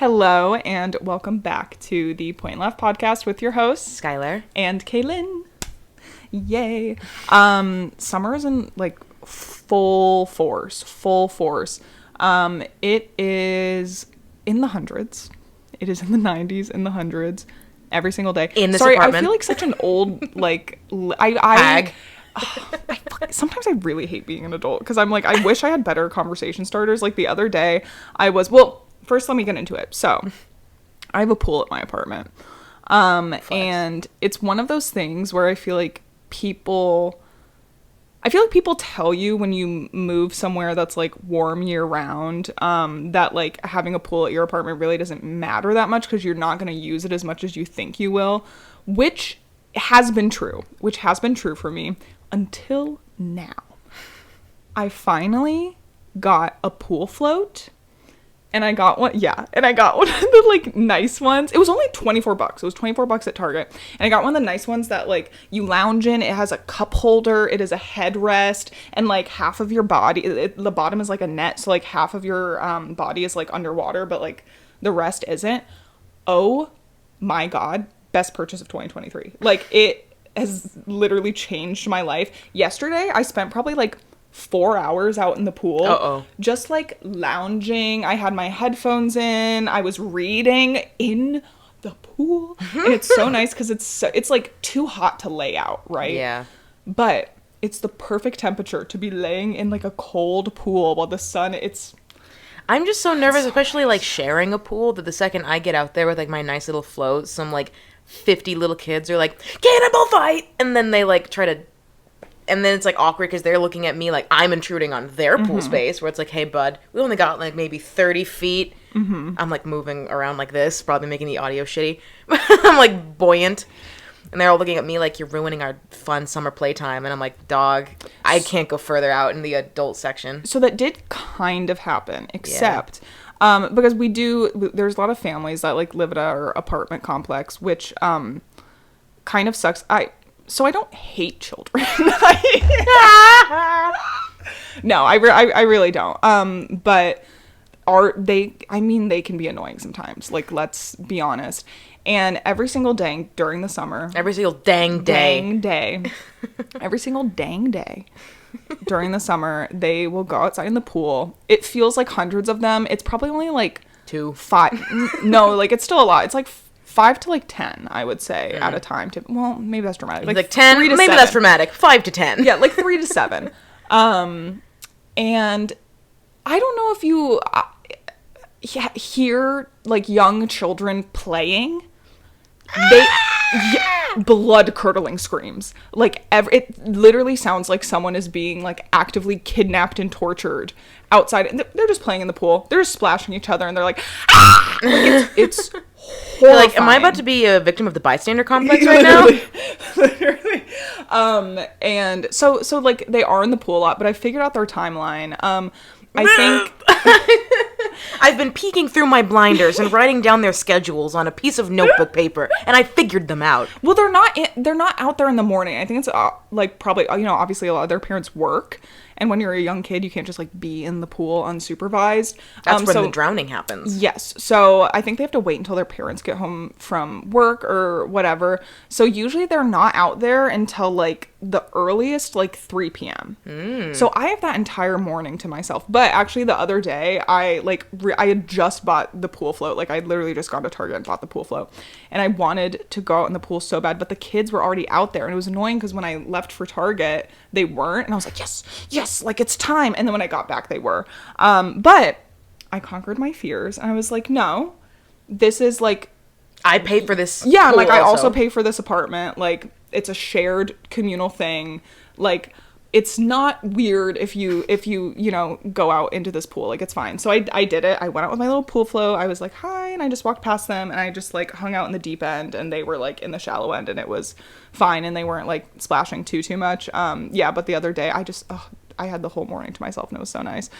Hello and welcome back to the Point Left podcast with your hosts Skyler and Kaylynne. Yay. Summer is in like full force. It is in the hundreds. It is in the 90s, in the hundreds, every single day. In this apartment. I feel like such an old like Hag. Sometimes I really hate being an adult because I'm like, I wish I had better conversation starters. Like the other day first let me get into it. So I have a pool at my apartment. And it's one of those things where I feel like people tell you when you move somewhere that's like warm year round, that like having a pool at your apartment really doesn't matter that much because you're not going to use it as much as you think you will, which has been true for me until now. I finally got a pool float. And I got one, and I got one of the, like, nice ones. It was only $24. It was $24 at Target. And I got one of the nice ones that, like, you lounge in. It has a cup holder. It is a headrest. And, like, half of your body, the bottom is, like, a net. So, like, half of your body is, like, underwater. But, like, the rest isn't. Oh, my God. Best purchase of 2023. Like, it has literally changed my life. Yesterday, I spent probably, like, 4 hours out in the pool. Just like lounging. I had my headphones in. I was reading in the pool. And it's so nice because it's like too hot to lay out, right? Yeah. But it's the perfect temperature to be laying in like a cold pool while the sun, I'm just so nervous, especially like sharing a pool, that the second I get out there with like my nice little float, some like 50 little kids are like, cannibal fight! And then they like try to. And then it's, like, awkward because they're looking at me like I'm intruding on their pool space, where it's like, hey, bud, we only got, like, maybe 30 feet. I'm, like, moving around like this, probably making the audio shitty. I'm, like, buoyant. And they're all looking at me like, you're ruining our fun summer playtime. And I'm like, dog, I can't go further out in the adult section. So that did kind of happen, except... Yeah. Because there's a lot of families that, like, live at our apartment complex, which kind of sucks. So I don't hate children. No, I really don't. But they can be annoying sometimes. Like, let's be honest. And every single day during the summer. Every single dang day. Every single dang day during the summer, they will go outside in the pool. It feels like hundreds of them. It's probably only like 5. No, like it's still a lot. It's like 5 to like 10, I would say, at a time. Well, maybe that's dramatic. Like 10, maybe 7. That's dramatic. 5 to 10. Yeah, like 3 to 7. And I don't know if you hear like young children playing. Blood curdling screams. Like it literally sounds like someone is being like actively kidnapped and tortured outside. And they're just playing in the pool. They're just splashing each other, and they're like, ah! Like it's horrifying. Like, am I about to be a victim of the bystander complex right now? Literally. And so like they are in the pool a lot, but I figured out their timeline. I think I've been peeking through my blinders and writing down their schedules on a piece of notebook paper, and I figured them out. Well, they're not out there in the morning. I think it's like probably, obviously a lot of their parents work. And when you're a young kid, you can't just, like, be in the pool unsupervised. That's when the drowning happens. Yes. So I think they have to wait until their parents get home from work or whatever. So usually they're not out there until, like, the earliest, like, 3 p.m. So I have that entire morning to myself. But actually the other day, I had just bought the pool float. Like, I literally just gone to Target and bought the pool float. And I wanted to go out in the pool so bad. But the kids were already out there. And it was annoying because when I left for Target, they weren't. And I was like, yes, like it's time. And then when I got back, they were. But I conquered my fears. And I was like, no, this is like... I paid for this. Yeah, like I also pay for this apartment. Like, it's a shared communal thing. Like, it's not weird if you go out into this pool. Like, it's fine. So I did it. I went out with my little pool float. I was like, hi. And I just walked past them. And I just, like, hung out in the deep end. And they were, like, in the shallow end. And it was fine. And they weren't, like, splashing too much. But the other day, I had the whole morning to myself. And it was so nice.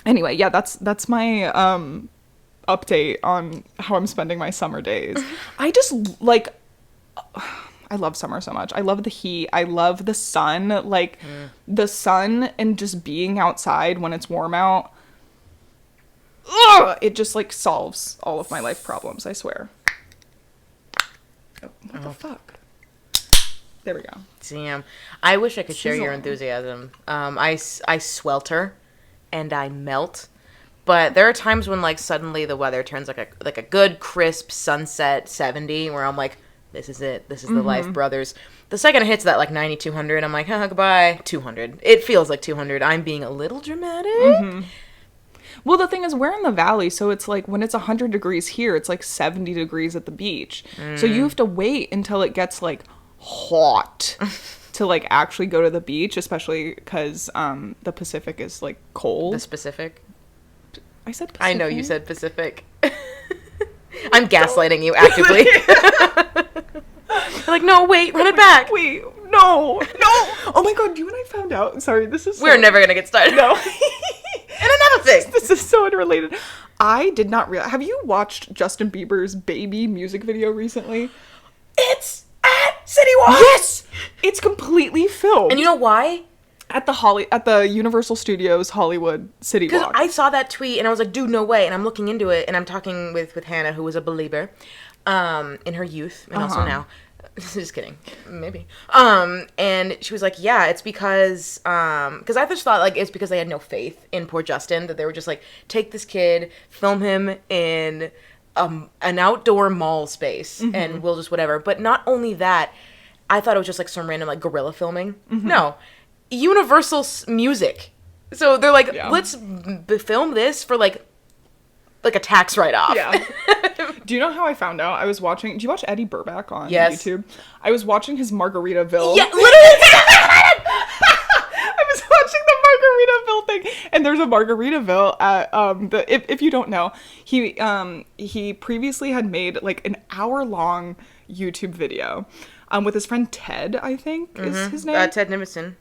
Anyway, yeah, that's my update on how I'm spending my summer days. I just, like... I love summer so much. I love the heat. I love the sun. Like, the sun and just being outside when it's warm out. it just like solves all of my life problems, I swear. Oh, what the fuck? There we go. Damn. I wish I could share your Sizzle. enthusiasm. I swelter and I melt. But there are times when, like, suddenly the weather turns like a good, crisp sunset 70, where I'm like, this is it. This is the life, brothers. The second it hits that, like, 90, 200, I'm like, goodbye, 200. It feels like 200. I'm being a little dramatic. Well, the thing is, we're in the valley, so it's like when it's 100 degrees here, it's like 70 degrees at the beach. So you have to wait until it gets, like, hot to, like, actually go to the beach, especially because the Pacific is, like, cold. The specific. I said Pacific. I know you said Pacific. I'm gaslighting you actively. Like, no, wait, run it back. Wait, no. Oh my god, you and I found out. Sorry, this is We're never going to get started. No. And another thing. This is so unrelated. I did not realize. Have you watched Justin Bieber's Baby music video recently? It's at City Walk. Yes! It's completely filmed. And you know why? At the Universal Studios Hollywood City Because Walk. I saw that tweet and I was like, dude, no way. And I'm looking into it and I'm talking with Hannah, who was a believer in her youth and also now. Just kidding. Maybe. And she was like, yeah, it's because I just thought, like, it's because they had no faith in poor Justin, that they were just like, take this kid, film him in an outdoor mall space, and we'll just whatever. But not only that, I thought it was just like some random, like, guerrilla filming. No. Universal music. So they're like, let's film this for, like a tax write-off. Yeah. Do you know how I found out? I was watching... Do you watch Eddie Burback on YouTube? I was watching his Margaritaville. Yeah, literally. I was watching the Margaritaville thing, and there's a Margaritaville at if you don't know, he previously had made like an hour-long YouTube video with his friend Ted, I think is his name. Ted Nimitson.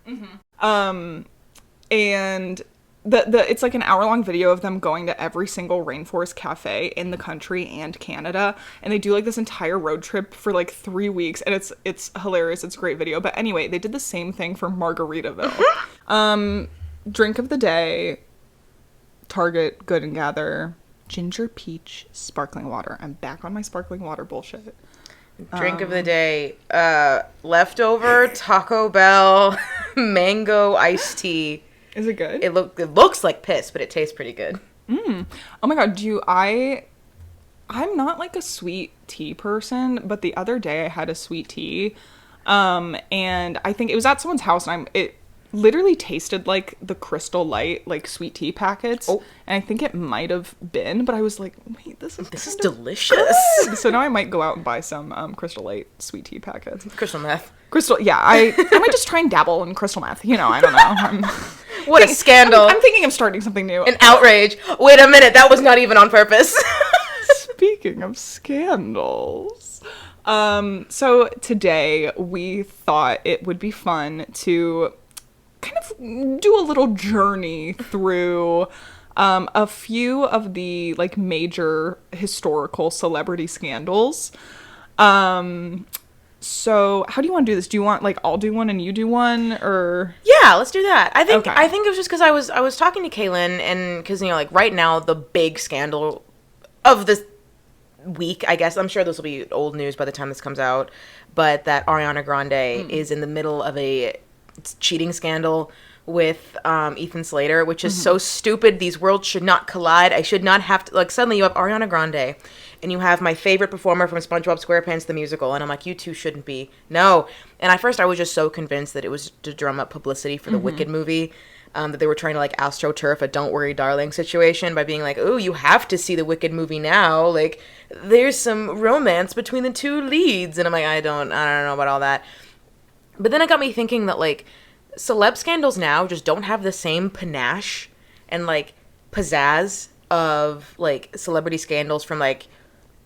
And it's like an hour-long video of them going to every single rainforest cafe in the country and Canada, and they do like this entire road trip for like 3 weeks, and it's hilarious. It's a great video. But anyway, they did the same thing for Margaritaville. Drink of the day, Target Good and Gather, ginger peach sparkling water. I'm back on my sparkling water bullshit. Drink of the day, leftover Taco Bell mango iced tea. Is it good? It looks like piss, but it tastes pretty good. Oh my god, I'm not like a sweet tea person, but the other day I had a sweet tea, and I think it was at someone's house, and it literally tasted like the Crystal Light, like, sweet tea packets, and I think it might have been, but I was like, wait, this is delicious. Good. So now I might go out and buy some Crystal Light sweet tea packets. Crystal meth. Yeah, I might just try and dabble in crystal meth, I don't know. What a scandal. I'm thinking of starting something new. An outrage. Wait a minute, that was not even on purpose. Speaking of scandals. So today we thought it would be fun to kind of do a little journey through a few of the, like, major historical celebrity scandals. So how do you want to do this? Do you want, like, I'll do one and you do one, or? Yeah, let's do that. I think Okay. it was just because I was talking to Kaylynne, and because, like, right now the big scandal of this week, I guess, I'm sure this will be old news by the time this comes out, but that Ariana Grande is in the middle of a cheating scandal with Ethan Slater, which is so stupid. These worlds should not collide. I should not have to, like, suddenly you have Ariana Grande and you have my favorite performer from SpongeBob SquarePants the musical, and I'm like, you two shouldn't be. No. And at first I was just so convinced that it was to drum up publicity for the Wicked movie, that they were trying to, like, astroturf a Don't Worry Darling situation by being like, oh, you have to see the Wicked movie now, like, there's some romance between the two leads. And I'm like, I don't know about all that. But then it got me thinking that, like, celeb scandals now just don't have the same panache and, like, pizzazz of, like, celebrity scandals from, like,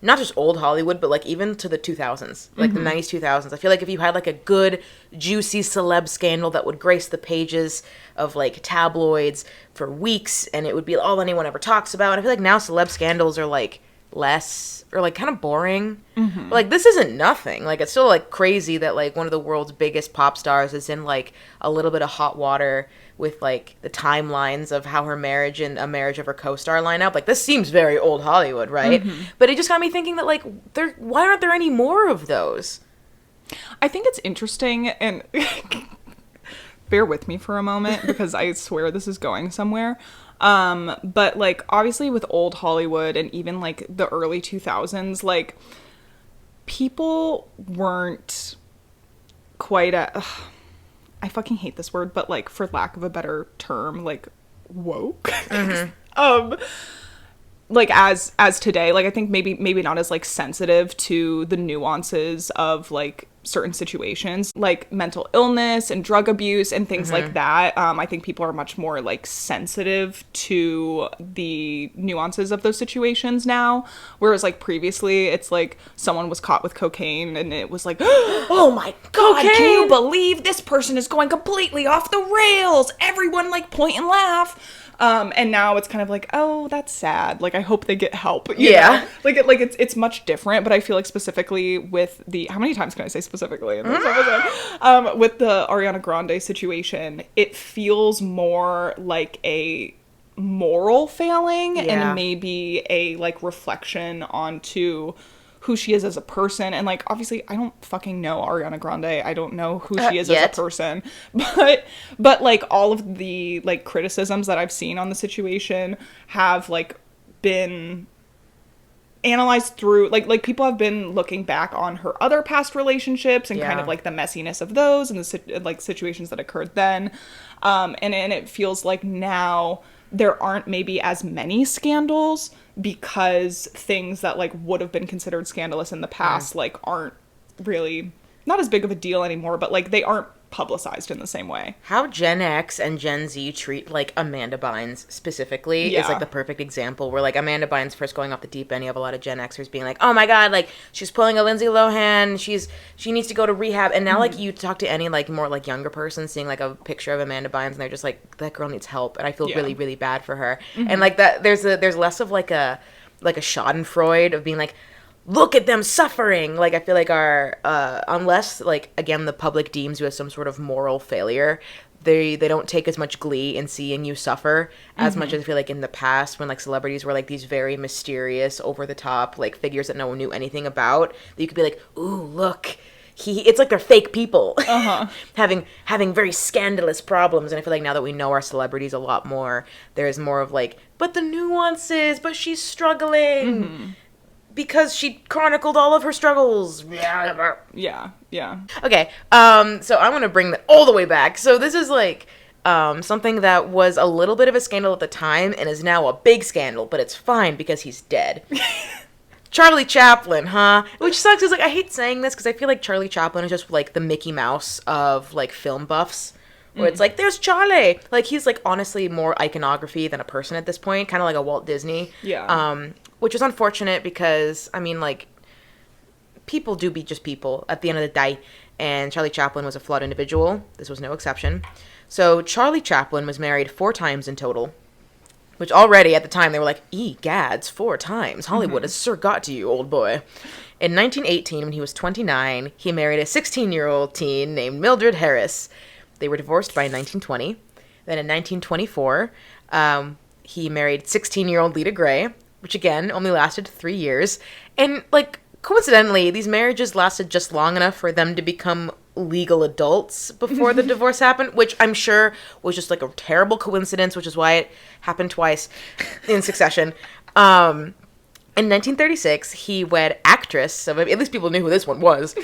not just old Hollywood, but, like, even to the 2000s, like the 90s, 2000s. I feel like if you had, like, a good, juicy celeb scandal that would grace the pages of, like, tabloids for weeks, and it would be all anyone ever talks about. And I feel like now celeb scandals are, like, less or like kind of boring. But, like, this isn't nothing. Like, it's still like crazy that like one of the world's biggest pop stars is in like a little bit of hot water with like the timelines of how her marriage and a marriage of her co-star line up. Like, this seems very old Hollywood, right? But it just got me thinking that like why aren't there any more of those? I think it's interesting, and bear with me for a moment because I swear this is going somewhere. But like obviously with old Hollywood and even like the early 2000s, like people weren't quite I fucking hate this word, but like for lack of a better term, like woke. Like as today, like I think maybe not as like sensitive to the nuances of like certain situations like mental illness and drug abuse and things like that. I think people are much more like sensitive to the nuances of those situations now, whereas like previously it's like someone was caught with cocaine and it was like, oh my god, cocaine! can you believe this person is going completely off the rails, everyone like point and laugh. And now it's kind of like, oh, that's sad. Like, I hope they get help. You know? Like it's much different, but I feel like specifically with how many times can I say specifically in this episode? With the Ariana Grande situation, it feels more like a moral failing and maybe a like reflection onto who she is as a person. And like obviously I don't fucking know Ariana Grande. I don't know who she is as a person. But like all of the like criticisms that I've seen on the situation have like been analyzed through like people have been looking back on her other past relationships and kind of like the messiness of those and the like situations that occurred then. And it feels like now there aren't maybe as many scandals because things that like would have been considered scandalous in the past like aren't really not as big of a deal anymore, but like they aren't publicized in the same way. How Gen X and Gen Z treat like Amanda Bynes specifically is like the perfect example where like Amanda Bynes first going off the deep end, you have a lot of Gen Xers being like, oh my god, like she's pulling a Lindsay Lohan, she needs to go to rehab. And now like you talk to any like more like younger person seeing like a picture of Amanda Bynes and they're just like, that girl needs help, and I feel really really bad for her. And like that there's less of like a schadenfreude of being like, look at them suffering. Like, I feel like our, unless, like, again, the public deems you as some sort of moral failure, they don't take as much glee in seeing you suffer as much as I feel like in the past when, like, celebrities were, like, these very mysterious, over-the-top, like, figures that no one knew anything about, that you could be like, ooh, look, it's like they're fake people having very scandalous problems. And I feel like now that we know our celebrities a lot more, there's more of, like, but the nuances, but she's struggling. Because she chronicled all of her struggles. Yeah. Okay, so I want to bring that all the way back. So this is like something that was a little bit of a scandal at the time and is now a big scandal, but it's fine because he's dead. Charlie Chaplin, huh? Which sucks. Is like, I hate saying this because I feel like Charlie Chaplin is just like the Mickey Mouse of like film buffs. Where it's like, there's Charlie. Like, he's like honestly more iconography than a person at this point. Kind of like a Walt Disney. Yeah. Which is unfortunate because, I mean, like, people do be just people at the end of the day. And Charlie Chaplin was a flawed individual. This was no exception. So Charlie Chaplin was married 4 times in total. Which already at the time they were like, egads, 4 times. Hollywood has sure got to you, old boy. In 1918, when he was 29, he married a 16-year-old teen named Mildred Harris. They were divorced by 1920. Then in 1924, he married 16-year-old Lita Gray, which again only lasted 3 years. And like coincidentally, these marriages lasted just long enough for them to become legal adults before the divorce happened, which I'm sure was just like a terrible coincidence, which is why it happened twice in succession. In 1936, he wed actress, so at least people knew who this one was,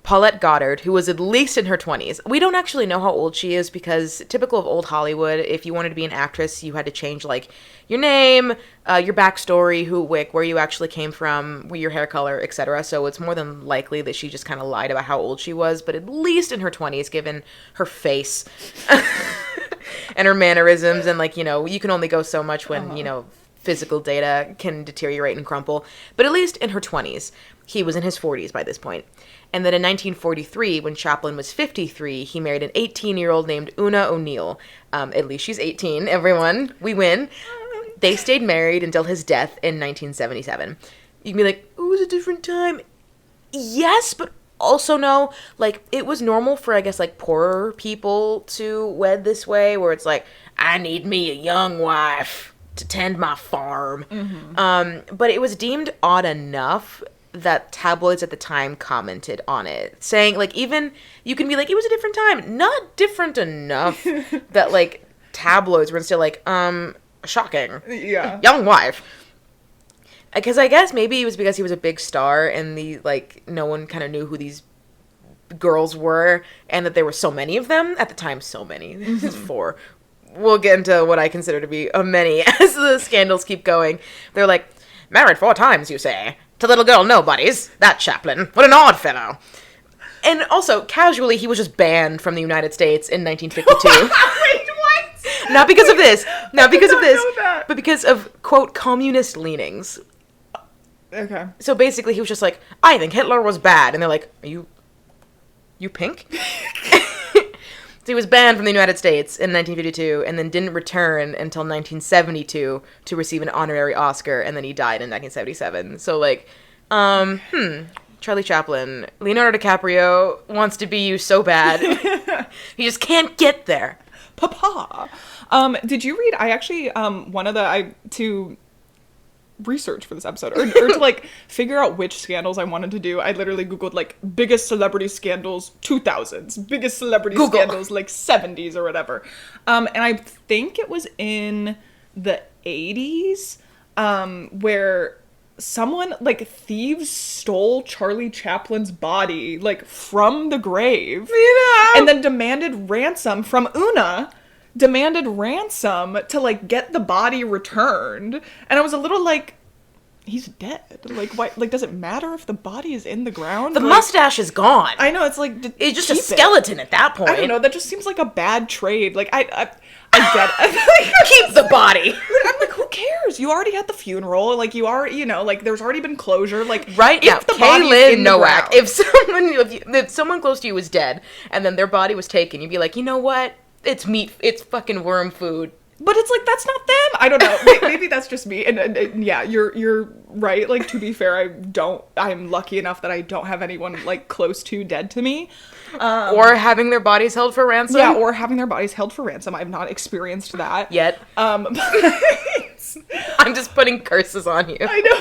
Paulette Goddard, who was at least in her 20s. We don't actually know how old she is because typical of old Hollywood, if you wanted to be an actress, you had to change like your name, your backstory, where you actually came from, your hair color, etc. So it's more than likely that she just kind of lied about how old she was, but at least in her 20s, given her face and her mannerisms. And like, you know, you can only go so much when, you know, physical data can deteriorate and crumple. But at least in her 20s, he was in his 40s by this point. And then in 1943, when Chaplin was 53, he married an 18-year-old named Una O'Neill. At least she's 18, everyone. We win. They stayed married until his death in 1977. you can be like, it was a different time. Yes, but also no. Like, it was normal for, I guess, like, poorer people to wed this way, where it's like, I need me a young wife to tend my farm. But it was deemed odd enough that tabloids at the time commented on it, saying, like, even, you can be like, it was a different time. Not different enough that, like, tabloids were still like, shocking. Yeah. Young wife. Because I guess maybe it was because he was a big star and no one kind of knew who these girls were, and that there were so many of them. At the time, so many. There's 4. We'll get into what I consider to be a many as the scandals keep going. They're like, married 4 times, you say? To little girl nobodies? That Chaplin. What an odd fellow. And also, casually, he was just banned from the United States in 1952. Wait, what? Not because of this. Not because of this. know that. But because of, quote, communist leanings. Okay. So basically, he was just like, I think Hitler was bad. And they're like, are you pink? So he was banned from the United States in 1952 and then didn't return until 1972 to receive an honorary Oscar, and then he died in 1977. So, like, Charlie Chaplin, Leonardo DiCaprio wants to be you so bad. He just can't get there. Papa. Did you read, I actually, to research for this episode, or to, like, figure out which scandals I wanted to do, I literally Googled, like, biggest celebrity scandals 2000s, biggest celebrity scandals, like, 70s or whatever. And I think it was in the 80s, where someone, like, thieves stole Charlie Chaplin's body, like, from the grave, and then demanded ransom to, like, get the body returned. And I was a little like, he's dead. Like, why? Like, does it matter if the body is in the ground? The like, mustache is gone. I know, it's like, it's just a skeleton at that point. I don't know, that just seems like a bad trade. Like, I get it. Keep the body. I'm like, who cares? You already had the funeral. Like, you already, you know, like, there's already been closure. Like, right now, if the body is in the ground, if someone close to you was dead and then their body was taken, you'd be like, you know what? It's meat. It's fucking worm food. But it's like, that's not them. I don't know. Maybe that's just me. And yeah, you're right. Like, to be fair, I'm lucky enough that I don't have anyone, like, close to dead to me. Or having their bodies held for ransom. Yeah, or having their bodies held for ransom. I've not experienced that. Yet. But I'm just putting curses on you. I know,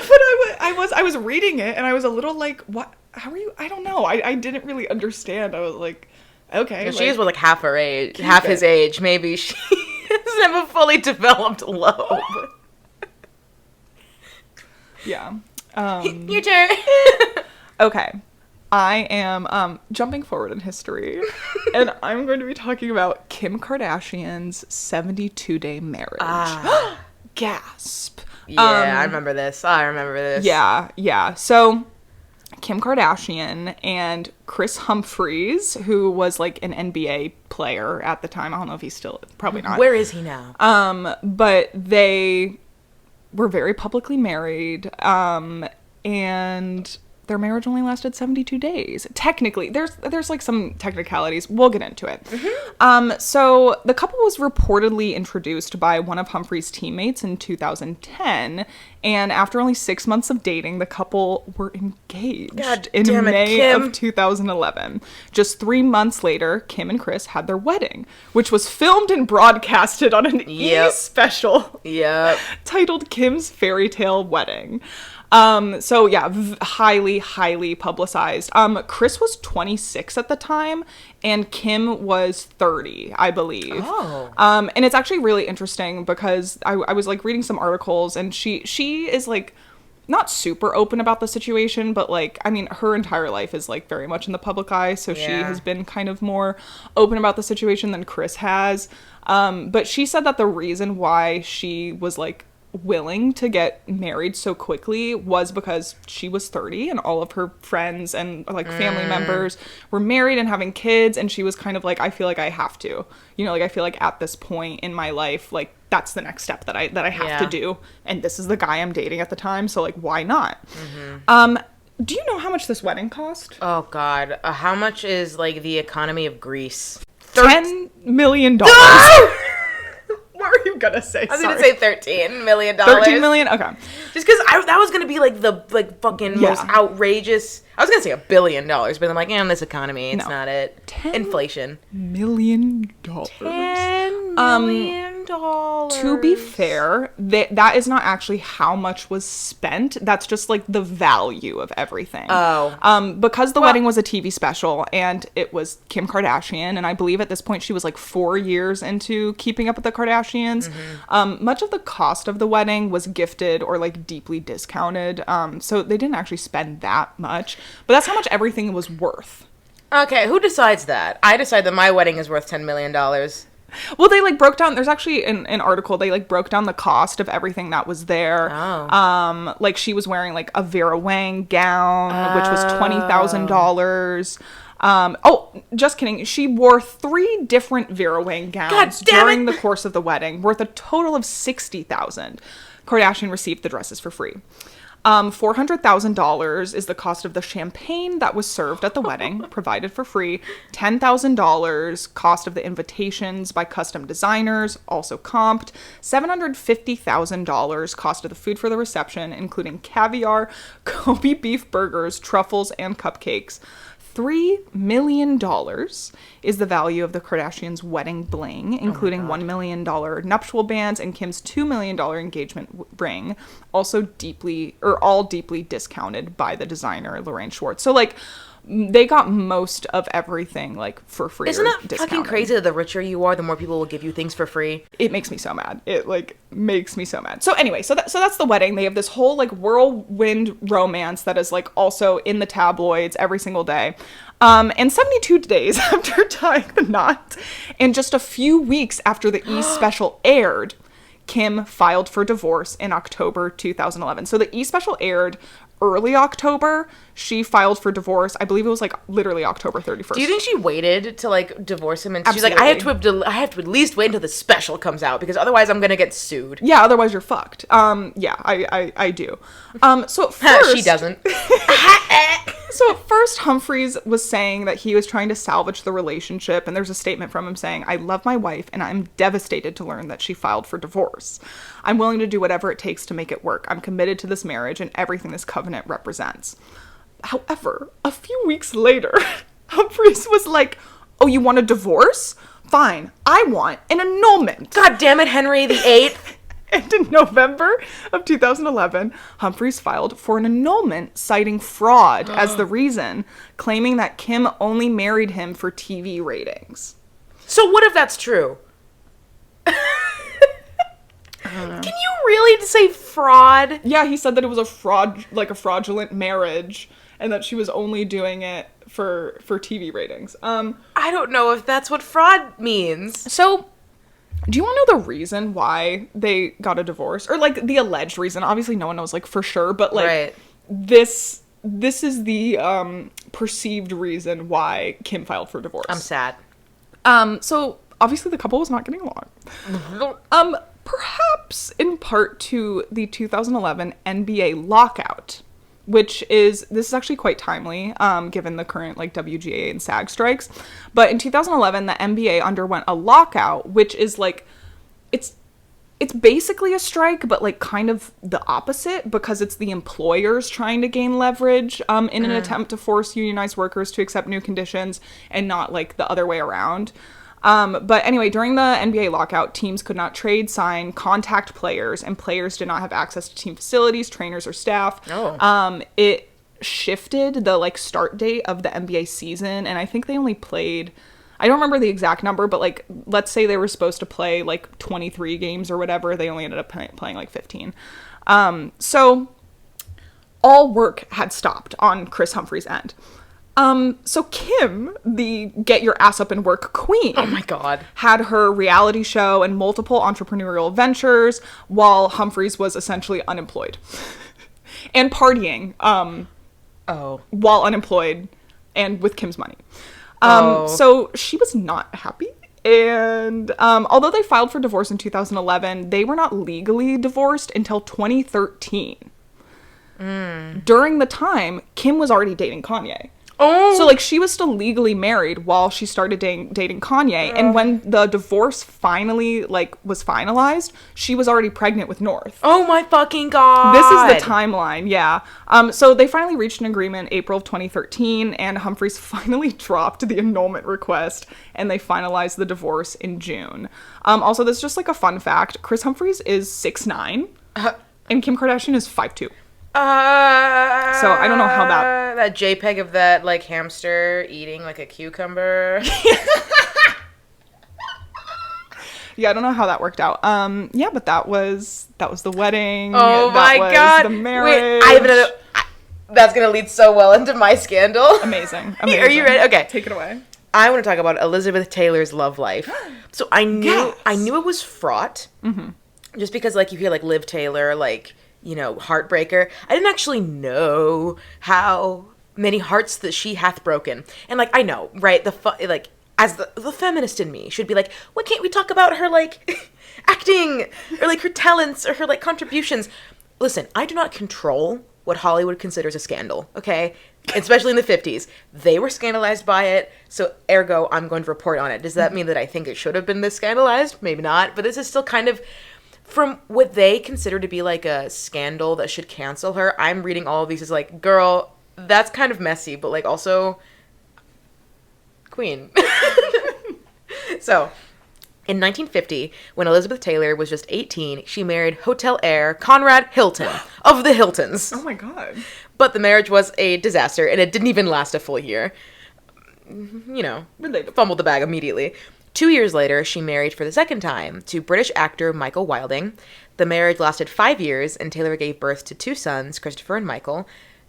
but I was reading it and I was a little like, what? How are you? I don't know. I didn't really understand. I was like, okay. She was like half her age, half his age. Maybe she doesn't have a fully developed lobe. Yeah. Your turn. Okay. I am jumping forward in history, and I'm going to be talking about Kim Kardashian's 72-day marriage. Gasp. Yeah, I remember this. Yeah. So, Kim Kardashian and Chris Humphries, who was, like, an NBA player at the time. I don't know if he's still, probably not. Where is he now? But they were very publicly married, and their marriage only lasted 72 days. Technically, there's like some technicalities. We'll get into it. So the couple was reportedly introduced by one of Humphrey's teammates in 2010, and after only 6 months of dating, the couple were engaged in May of 2011. Just 3 months later, Kim and Chris had their wedding, which was filmed and broadcasted on an E! special titled Kim's Fairy Tale Wedding. So yeah, highly publicized. Chris was 26 at the time, and Kim was 30, I believe. Oh. And it's actually really interesting because I was, like, reading some articles, and she is, like, not super open about the situation, but, like, I mean, her entire life is, like, very much in the public eye, so she has been kind of more open about the situation than Chris has. But she said that the reason why she was, like, willing to get married so quickly was because she was 30 and all of her friends and, like, family members were married and having kids, and she was kind of like, I feel like I have to, you know, like, I feel like at this point in my life, like, that's the next step that I have to do, and this is the guy I'm dating at the time, so, like, why not? Do you know how much this wedding cost? Oh God, how much is, like, the economy of Greece? $10 million. Why are you gonna say. I was gonna say $13 million. $13 million. Okay. Just because that was gonna be like the fucking most outrageous. I was gonna say $1 billion, but I'm like, in this economy, it's not it. Inflation. $10 million. $10 million. To be fair, that is not actually how much was spent. That's just like the value of everything. Oh. Because the wedding was a TV special and it was Kim Kardashian, and I believe at this point she was like 4 years into Keeping Up with the Kardashians. Much of the cost of the wedding was gifted or like deeply discounted. So they didn't actually spend that much, but that's how much everything was worth. Okay, who decides that? I decide that my wedding is worth $10 million. Well, they like broke down, there's actually an article, they like broke down the cost of everything that was there. Oh. Like she was wearing like a Vera Wang gown, which was $20,000. Oh, just kidding. She wore 3 different Vera Wang gowns during the course of the wedding, worth a total of $60,000. Kardashian received the dresses for free. $400,000 is the cost of the champagne that was served at the wedding, provided for free. $10,000 cost of the invitations by custom designers, also comped. $750,000 cost of the food for the reception, including caviar, Kobe beef burgers, truffles, and cupcakes. $3 million is the value of the Kardashians' wedding bling, including $1 million nuptial bands and Kim's $2 million engagement ring, all deeply discounted by the designer Lorraine Schwartz. So like they got most of everything like for free. Isn't that fucking crazy that the richer you are, the more people will give you things for free? It makes me so mad. It like makes me so mad. So anyway, so that's the wedding. They have this whole like whirlwind romance that is like also in the tabloids every single day. And 72 days after tying the knot, and just a few weeks after the E! Special aired, Kim filed for divorce in October 2011. So the E! Special aired early October. She filed for divorce. I believe it was like literally October 31st. Do you think she waited to like divorce him? And she's like, I have to at least wait until the special comes out because otherwise I'm gonna get sued. Yeah, otherwise you're fucked. Yeah, I do. So at first she doesn't. So at first, Humphries was saying that he was trying to salvage the relationship, and there's a statement from him saying, I love my wife, and I'm devastated to learn that she filed for divorce. I'm willing to do whatever it takes to make it work. I'm committed to this marriage and everything this covenant represents. However, a few weeks later, Humphries was like, oh, you want a divorce? Fine, I want an annulment. God damn it, Henry VIII. And in November of 2011, Humphries filed for an annulment, citing fraud as the reason, claiming that Kim only married him for TV ratings. So what if that's true? Can you really say fraud? Yeah, he said that it was a fraudulent marriage, and that she was only doing it for TV ratings. I don't know if that's what fraud means. So, do you want to know the reason why they got a divorce? Or, like, the alleged reason? Obviously, no one knows, like, for sure. But, like, right. This is the perceived reason why Kim filed for divorce. I'm sad. So, obviously, the couple was not getting along. Perhaps in part to the 2011 NBA lockout, which this is actually quite timely, given the current like WGA and SAG strikes. But in 2011, the NBA underwent a lockout, which is like, it's basically a strike, but like kind of the opposite, because it's the employers trying to gain leverage in an attempt to force unionized workers to accept new conditions, and not like the other way around. But anyway, during the NBA lockout, teams could not trade, sign, contact players, and players did not have access to team facilities, trainers, or staff. Oh. It shifted the like start date of the NBA season, and I think they only played, I don't remember the exact number, but like let's say they were supposed to play like 23 games or whatever, they only ended up playing like 15. So all work had stopped on Kris Humphries' end. So Kim, the get your ass up and work queen, oh my God, had her reality show and multiple entrepreneurial ventures while Humphries was essentially unemployed and partying, while unemployed and with Kim's money. So she was not happy. And, although they filed for divorce in 2011, they were not legally divorced until 2013. During the time, Kim was already dating Kanye. Oh. So, like, she was still legally married while she started dating Kanye. And when the divorce finally, like, was finalized, she was already pregnant with North. Oh my fucking God. This is the timeline, yeah. So they finally reached an agreement April of 2013, and Humphries finally dropped the annulment request, and they finalized the divorce in June. Also, this is just, like, a fun fact. Chris Humphries is 6'9", and Kim Kardashian is 5'2". So I don't know how that JPEG of that like hamster eating like a cucumber. Yeah, I don't know how that worked out. Yeah, but that was the wedding. Oh my God! The marriage. Wait, I have another. That's gonna lead so well into my scandal. Amazing. Are you ready? Okay, take it away. I want to talk about Elizabeth Taylor's love life. So I knew it was fraught, just because like you hear like Liv Taylor like. You know, heartbreaker. I didn't actually know how many hearts that she hath broken. And, like, I know, right? As the feminist in me should be like, why can't we talk about her, like, acting? Or, like, her talents or her, like, contributions? Listen, I do not control what Hollywood considers a scandal, okay? Especially in the 50s. They were scandalized by it, so ergo, I'm going to report on it. Does that mean that I think it should have been this scandalized? Maybe not. But this is still kind of... From what they consider to be, like, a scandal that should cancel her, I'm reading all of these as, like, girl, that's kind of messy, but, like, also, queen. So, in 1950, when Elizabeth Taylor was just 18, she married hotel heir Conrad Hilton of the Hiltons. Oh, my God. But the marriage was a disaster, and it didn't even last a full year. You know, fumbled the bag immediately. 2 years later, she married for the second time to British actor Michael Wilding. The marriage lasted 5 years, and Taylor gave birth to 2 sons, Christopher and Michael.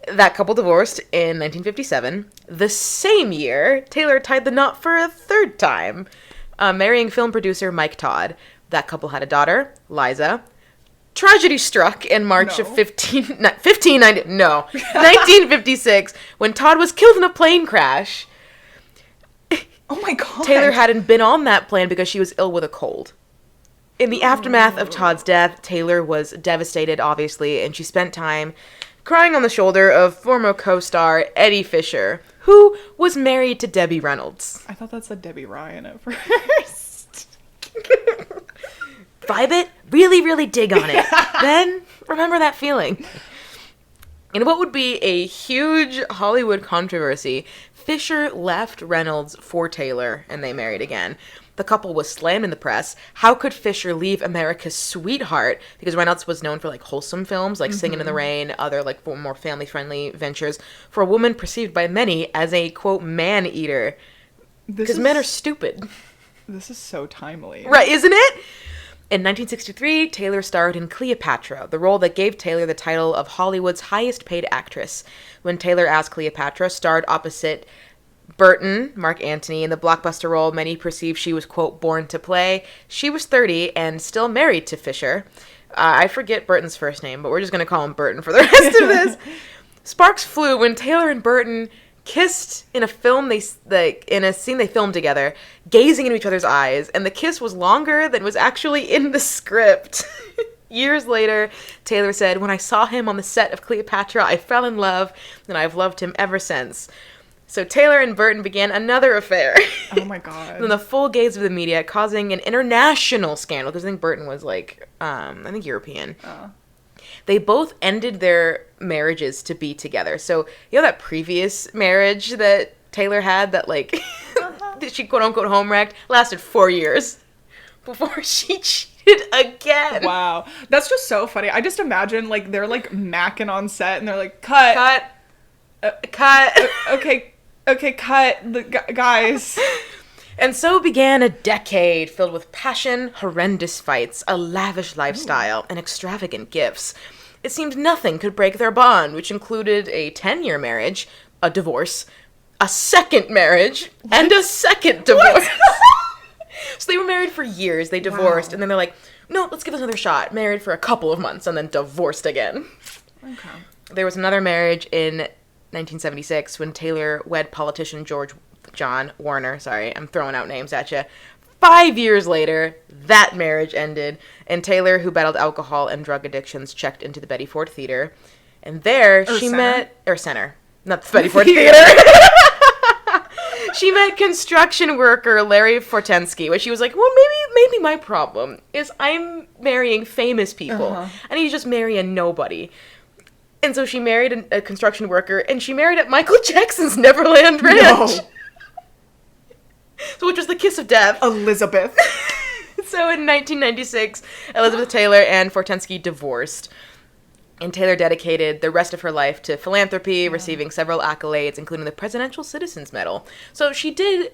That couple divorced in 1957. The same year, Taylor tied the knot for a third time, marrying film producer Mike Todd. That couple had a daughter, Liza. Tragedy struck in March of 1956, when Todd was killed in a plane crash. Oh my God. Taylor hadn't been on that plane because she was ill with a cold. In the aftermath of Todd's death, Taylor was devastated, obviously, and she spent time crying on the shoulder of former co-star Eddie Fisher, who was married to Debbie Reynolds. I thought that said Debbie Ryan at first. Vibe it, really, really dig on it. Then remember that feeling. In what would be a huge Hollywood controversy, Fisher left Reynolds for Taylor, and they married again. The couple was slammed in the press. How could Fisher leave America's sweetheart? Because Reynolds was known for, like, wholesome films, like Singin' in the Rain, other, like, more family-friendly ventures, for a woman perceived by many as a, quote, man-eater. Because men are stupid. This is so timely. Right, isn't it? In 1963, Taylor starred in Cleopatra, the role that gave Taylor the title of Hollywood's highest-paid actress. When Taylor as Cleopatra starred opposite Burton, Mark Antony, in the blockbuster role many perceived she was, quote, born to play, she was 30 and still married to Fisher. I forget Burton's first name, but we're just going to call him Burton for the rest of this. Sparks flew when Taylor and Burton kissed in a film in a scene they filmed together, gazing into each other's eyes, and the kiss was longer than was actually in the script. Years later, Taylor said, "When I saw him on the set of Cleopatra, I fell in love, and I've loved him ever since." So Taylor and Burton began another affair. Oh my God. In the full gaze of the media, causing an international scandal, because I think Burton was like, I think European. They both ended their marriages to be together. So, you know that previous marriage that Taylor had that, like, that she quote-unquote home-wrecked? Lasted 4 years before she cheated again. Wow. That's just so funny. I just imagine, like, they're, like, macking on set, and they're like, cut. Okay, cut. Guys. And so began a decade filled with passion, horrendous fights, a lavish lifestyle, and extravagant gifts. It seemed nothing could break their bond, which included a 10-year marriage, a divorce, a second marriage, and a second divorce. So they were married for years, they divorced, and then they're like, no, let's give this another shot. Married for a couple of months, and then divorced again. Okay. There was another marriage in 1976 when Taylor wed politician John Warner. Sorry, I'm throwing out names at you. 5 years later, that marriage ended, and Taylor, who battled alcohol and drug addictions, checked into the Betty Ford Theater. And there Center. Not the Betty Ford Theater. She met construction worker Larry Fortensky, where she was like, well, maybe my problem is I'm marrying famous people. I need to just marry a nobody. And so she married a construction worker, and she married at Michael Jackson's Neverland Ranch. No. So which was the kiss of death. Elizabeth. So in 1996, Elizabeth Taylor and Fortensky divorced. And Taylor dedicated the rest of her life to philanthropy, receiving several accolades, including the Presidential Citizens Medal. So she didn't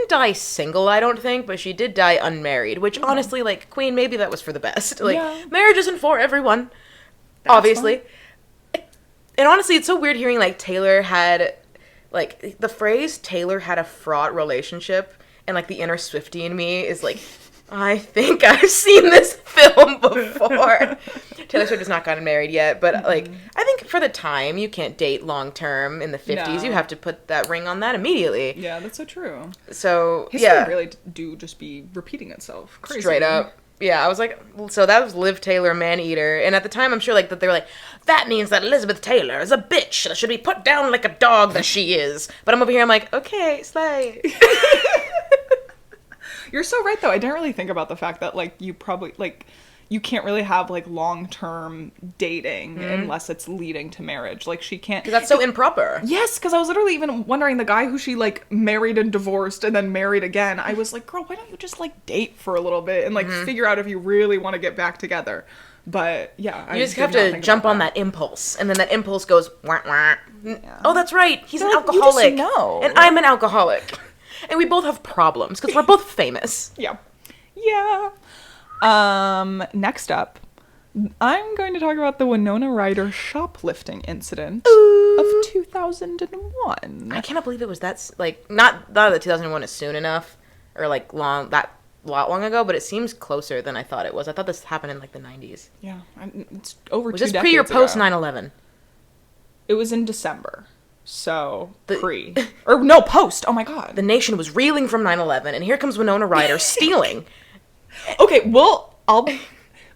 die single, I don't think, but she did die unmarried, which honestly, like, Queen, maybe that was for the best. Like, marriage isn't for everyone, obviously. Fun. And honestly, it's so weird hearing, like, Taylor had, like, the phrase Taylor had a fraught relationship, and, like, the inner Swiftie in me is like, I think I've seen this film before. Taylor Swift has not gotten married yet, but, like, I think for the time, you can't date long-term in the 50s. No. You have to put that ring on that immediately. Yeah, that's so true. So, history really do just be repeating itself. Crazy. Straight up. Yeah, I was like, so that was Liv Taylor, man-eater. And at the time, I'm sure, like, that they were like, that means that Elizabeth Taylor is a bitch that should be put down like a dog that she is. But I'm over here, I'm like, okay, slay. You're so right, though. I didn't really think about the fact that, like, you probably, like, you can't really have, like, long-term dating unless it's leading to marriage. Like, she can't... That's so improper. Yes, because I was literally even wondering, the guy who she, like, married and divorced and then married again, I was like, girl, why don't you just, like, date for a little bit and, like, figure out if you really want to get back together? But, yeah. You just have to jump on that impulse, and then that impulse goes, wah, wah. Yeah. Oh, that's right. He's an alcoholic. You just know. And I'm an alcoholic. And we both have problems, because we're both famous. Yeah. Yeah. Next up, I'm going to talk about the Winona Ryder shoplifting incident of 2001. I cannot believe it was that, like, not that 2001 is soon enough, or, like, lot long ago, but it seems closer than I thought it was. I thought this happened in, like, the 90s. Yeah, it's over 2 decades ago. Was this pre or post 9/11? It was in December. So, pre. Or, no, post. Oh, my God. The nation was reeling from 9/11, and here comes Winona Ryder stealing. Okay, well,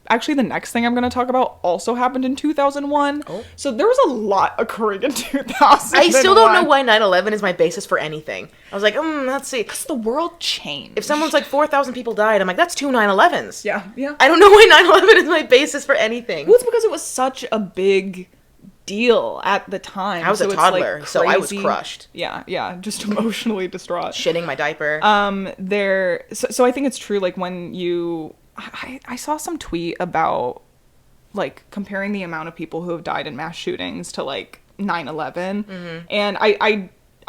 actually, the next thing I'm going to talk about also happened in 2001. Oh. So, there was a lot occurring in 2001. I still don't know why 9/11 is my basis for anything. I was like, let's see. Because the world changed. If someone's like, 4,000 people died, I'm like, that's 2 9/11s. Yeah. I don't know why 9/11 is my basis for anything. Well, it's because it was such a big deal at the time. I was a toddler, so I was crushed. Yeah, just emotionally distraught. Shitting my diaper. So I think it's true, like, when I saw some tweet about, like, comparing the amount of people who have died in mass shootings to, like, 9/11, and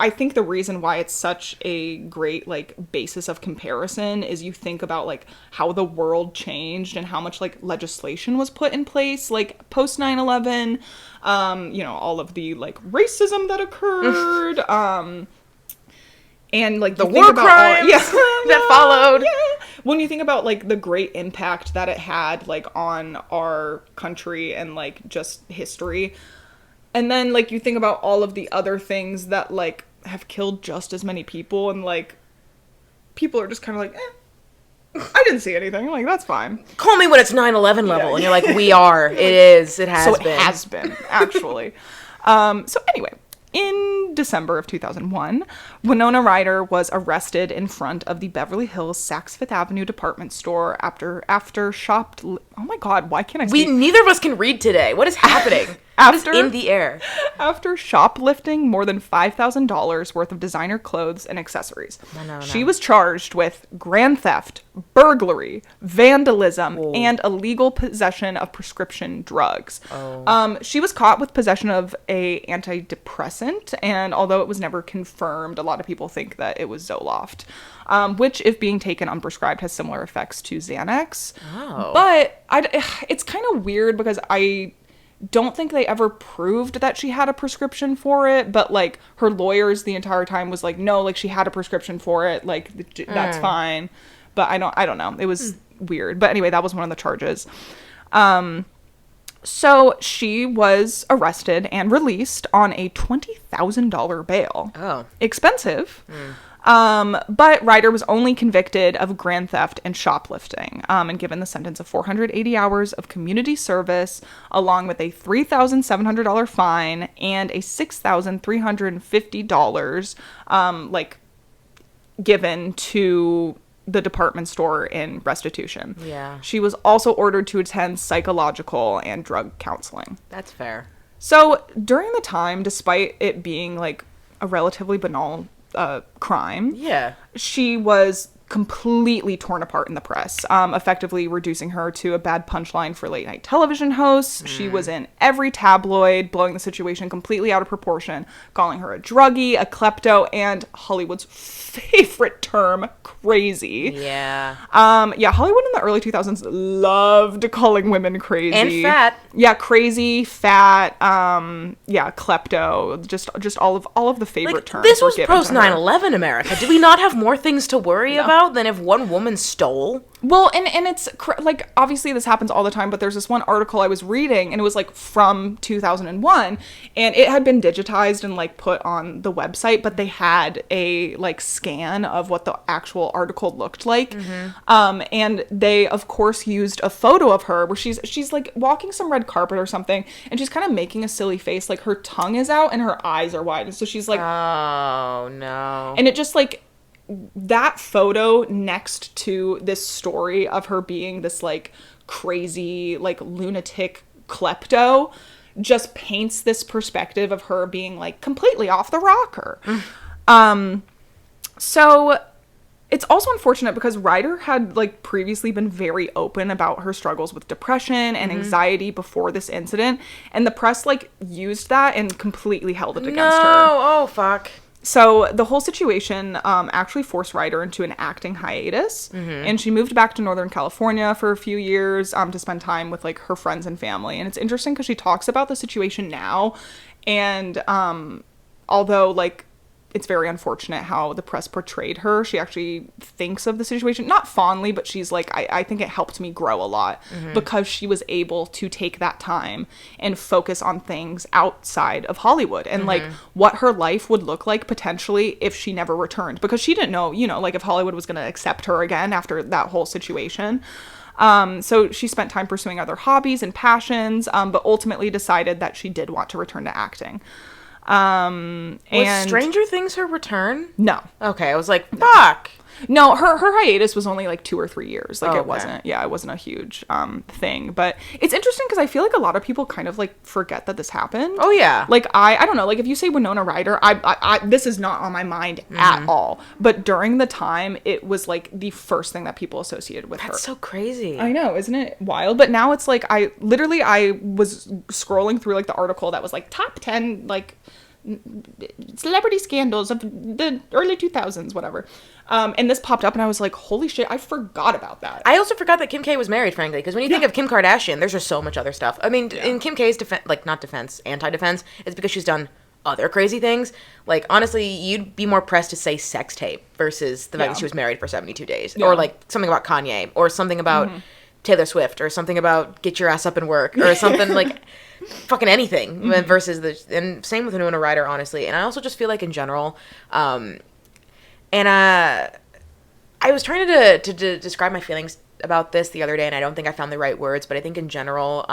I think the reason why it's such a great, like, basis of comparison is you think about, like, how the world changed and how much, like, legislation was put in place, like, post 9/11, all of the, like, racism that occurred, and, like, the war crimes that followed. Yeah. When you think about, like, the great impact that it had, like, on our country and, like, just history, and then, like, you think about all of the other things that, like, have killed just as many people, and, like, people are just kind of like, I didn't see anything. I'm like, that's fine. Call me when it's 9/11 level. And you're like, we are. It is. It has been. So it has been, actually. So anyway, in December of 2001, Winona Ryder was arrested in front of the Beverly Hills Saks Fifth Avenue department store after oh my God, why can't I speak? Neither of us can read today. What is happening? What is in the air? After shoplifting more than $5,000 worth of designer clothes and accessories. No. She was charged with grand theft, burglary, vandalism, and illegal possession of prescription drugs. She was caught with possession of a antidepressant, and although it was never confirmed, a lot of people think that it was Zoloft, which, if being taken unprescribed, has similar effects to Xanax. But it's kind of weird because I don't think they ever proved that she had a prescription for it, but, like, her lawyers the entire time was like, no, like, she had a prescription for it, like, that's fine. But I don't know. It was weird. But anyway, that was one of the charges. So she was arrested and released on a $20,000 bail. Oh. Expensive. But Ryder was only convicted of grand theft and shoplifting, and given the sentence of 480 hours of community service, along with a $3,700 fine and a $6,350, given to the department store in restitution. Yeah. She was also ordered to attend psychological and drug counseling. That's fair. So during the time, despite it being like a relatively banal crime, Yeah. she was completely torn apart in the press, effectively reducing her to a bad punchline for late night television hosts. She was in every tabloid, blowing the situation completely out of proportion, calling her a druggie, a klepto, and Hollywood's favorite term, crazy. Yeah. Hollywood in the early 2000s loved calling women crazy. And fat. Yeah, crazy, fat, klepto, just all of the favorite terms. This was were given post to her. 9/11 America. Do we not have more things to worry about than if one woman stole? Well, and it's like, obviously this happens all the time, but there's this one article I was reading, and it was like from 2001, and it had been digitized and like put on the website, but they had a like scan of what the actual article looked like. And they of course used a photo of her where she's like walking some red carpet or something, and she's kind of making a silly face, like her tongue is out and her eyes are wide, and so she's like, oh no. and it just like, that photo next to this story of her being this like crazy like lunatic klepto just paints this perspective of her being like completely off the rocker. So it's also unfortunate because Ryder had like previously been very open about her struggles with depression and anxiety before this incident, and the press like used that and completely held it against her. Oh fuck. So the whole situation actually forced Ryder into an acting hiatus, and she moved back to Northern California for a few years to spend time with like her friends and family. And it's interesting because she talks about the situation now, and although like it's very unfortunate how the press portrayed her, she actually thinks of the situation not fondly, but she's like, I think it helped me grow a lot because she was able to take that time and focus on things outside of Hollywood and like what her life would look like potentially if she never returned, because she didn't know, like if Hollywood was going to accept her again after that whole situation. So she spent time pursuing other hobbies and passions, but ultimately decided that she did want to return to acting. Was Stranger Things her return? No. Okay, I was like, fuck. No, her hiatus was only like 2 or 3 years. Like, Okay. it wasn't a huge thing. But it's interesting because I feel like a lot of people kind of like forget that this happened. Oh yeah. Like I don't know, like if you say Winona Ryder, I this is not on my mind at all. But during the time, it was like the first thing that people associated with her. That's so crazy. I know, isn't it wild? But now it's like I was scrolling through like the article that was like top 10 like celebrity scandals of the early 2000s, whatever. And this popped up and I was like, holy shit, I forgot about that. I also forgot that Kim K was married, frankly, because when you think of Kim Kardashian, there's just so much other stuff. I mean, in Kim K's anti-defense, it's because she's done other crazy things. Like, honestly, you'd be more pressed to say sex tape versus the fact that she was married for 72 days. Yeah. Or, like, something about Kanye, or something about Taylor Swift, or something about get your ass up and work, or something like fucking anything versus and same with Winona Ryder, honestly. And I also just feel like in general, I was trying to describe my feelings about this the other day, and I don't think I found the right words, but I think in general,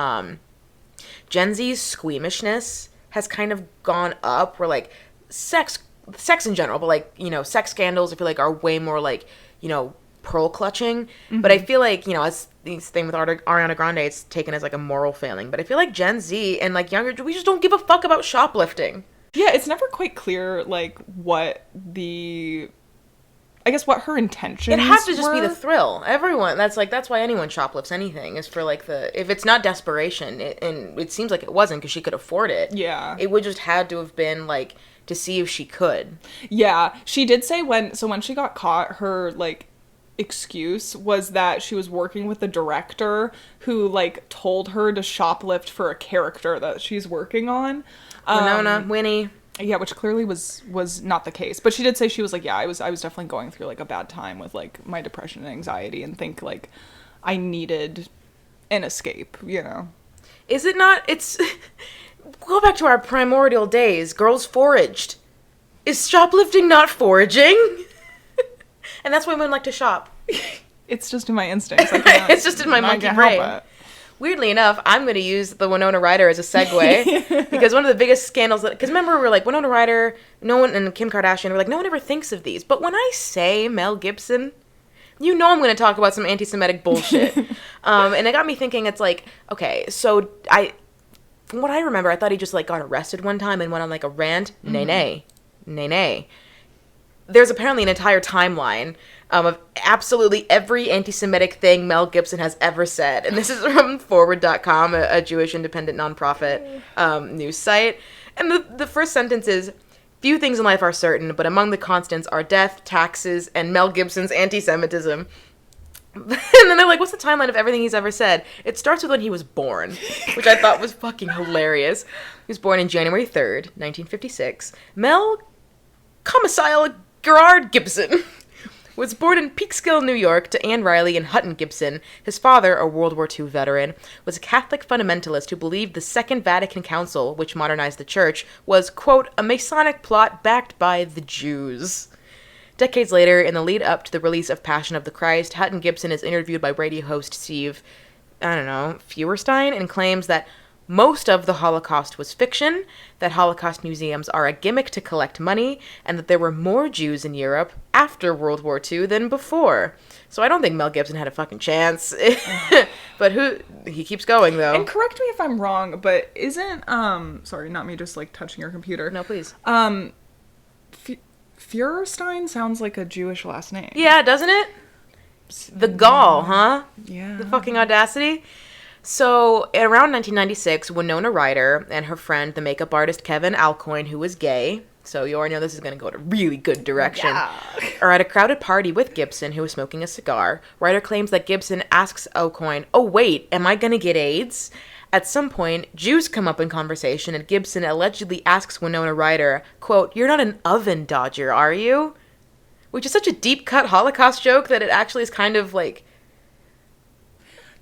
Gen Z's squeamishness has kind of gone up, where like sex in general, but like, sex scandals, I feel like are way more like, pearl clutching. But I feel like, as this thing with Ariana Grande, it's taken as like a moral failing. But I feel like Gen Z and like younger, we just don't give a fuck about shoplifting. Yeah, it's never quite clear like what her intentions It has to just be were. the thrill. Everyone, that's why anyone shoplifts anything, is for like if it's not desperation, and it seems like it wasn't because she could afford it. Yeah. It would just had to have been like to see if she could. Yeah, she did say when she got caught, her like excuse was that she was working with the director who like told her to shoplift for a character that she's working on. Winona, Winnie. Yeah, which clearly was not the case. But she did say she was like, yeah, I was definitely going through like a bad time with like my depression and anxiety, and think like I needed an escape, Is it not? It's go back to our primordial days. Girls foraged. Is shoplifting not foraging? And that's why women like to shop. It's just in my instincts. It's just in my monkey brain. Weirdly enough, I'm going to use the Winona Ryder as a segue because one of the biggest scandals because remember we were like Winona Ryder, no one, and Kim Kardashian were like, no one ever thinks of these. But when I say Mel Gibson, you know I'm going to talk about some anti-Semitic bullshit. And it got me thinking, it's like, okay, so from what I remember, I thought he just like got arrested one time and went on like a rant. Nay. There's apparently an entire timeline of absolutely every anti-Semitic thing Mel Gibson has ever said. And this is from Forward.com, a Jewish independent nonprofit news site. And the first sentence is, few things in life are certain, but among the constants are death, taxes, and Mel Gibson's anti-Semitism. And then they're like, what's the timeline of everything he's ever said? It starts with when he was born, which I thought was fucking hilarious. He was born on January 3rd, 1956. Mel Commissile Gerard Gibson was born in Peekskill, New York, to Anne Riley and Hutton Gibson. His father, a World War II veteran, was a Catholic fundamentalist who believed the Second Vatican Council, which modernized the church, was, quote, a Masonic plot backed by the Jews. Decades later, in the lead up to the release of Passion of the Christ, Hutton Gibson is interviewed by radio host Steve, Feuerstein, and claims that most of the Holocaust was fiction, that Holocaust museums are a gimmick to collect money, and that there were more Jews in Europe after World War II than before. So I don't think Mel Gibson had a fucking chance. But he keeps going, though. And correct me if I'm wrong, but isn't, sorry, not me just, like, touching your computer. No, please. Feuerstein sounds like a Jewish last name. Yeah, doesn't it? The gall, huh? Yeah. The fucking audacity. So, around 1996, Winona Ryder and her friend, the makeup artist Kevin Alcoyne, who is gay, so you already know this is going to go in a really good direction, are at a crowded party with Gibson, who is smoking a cigar. Ryder claims that Gibson asks Alcoyne, oh wait, am I going to get AIDS? At some point, Jews come up in conversation, and Gibson allegedly asks Winona Ryder, quote, you're not an oven dodger, are you? Which is such a deep-cut Holocaust joke that it actually is kind of like...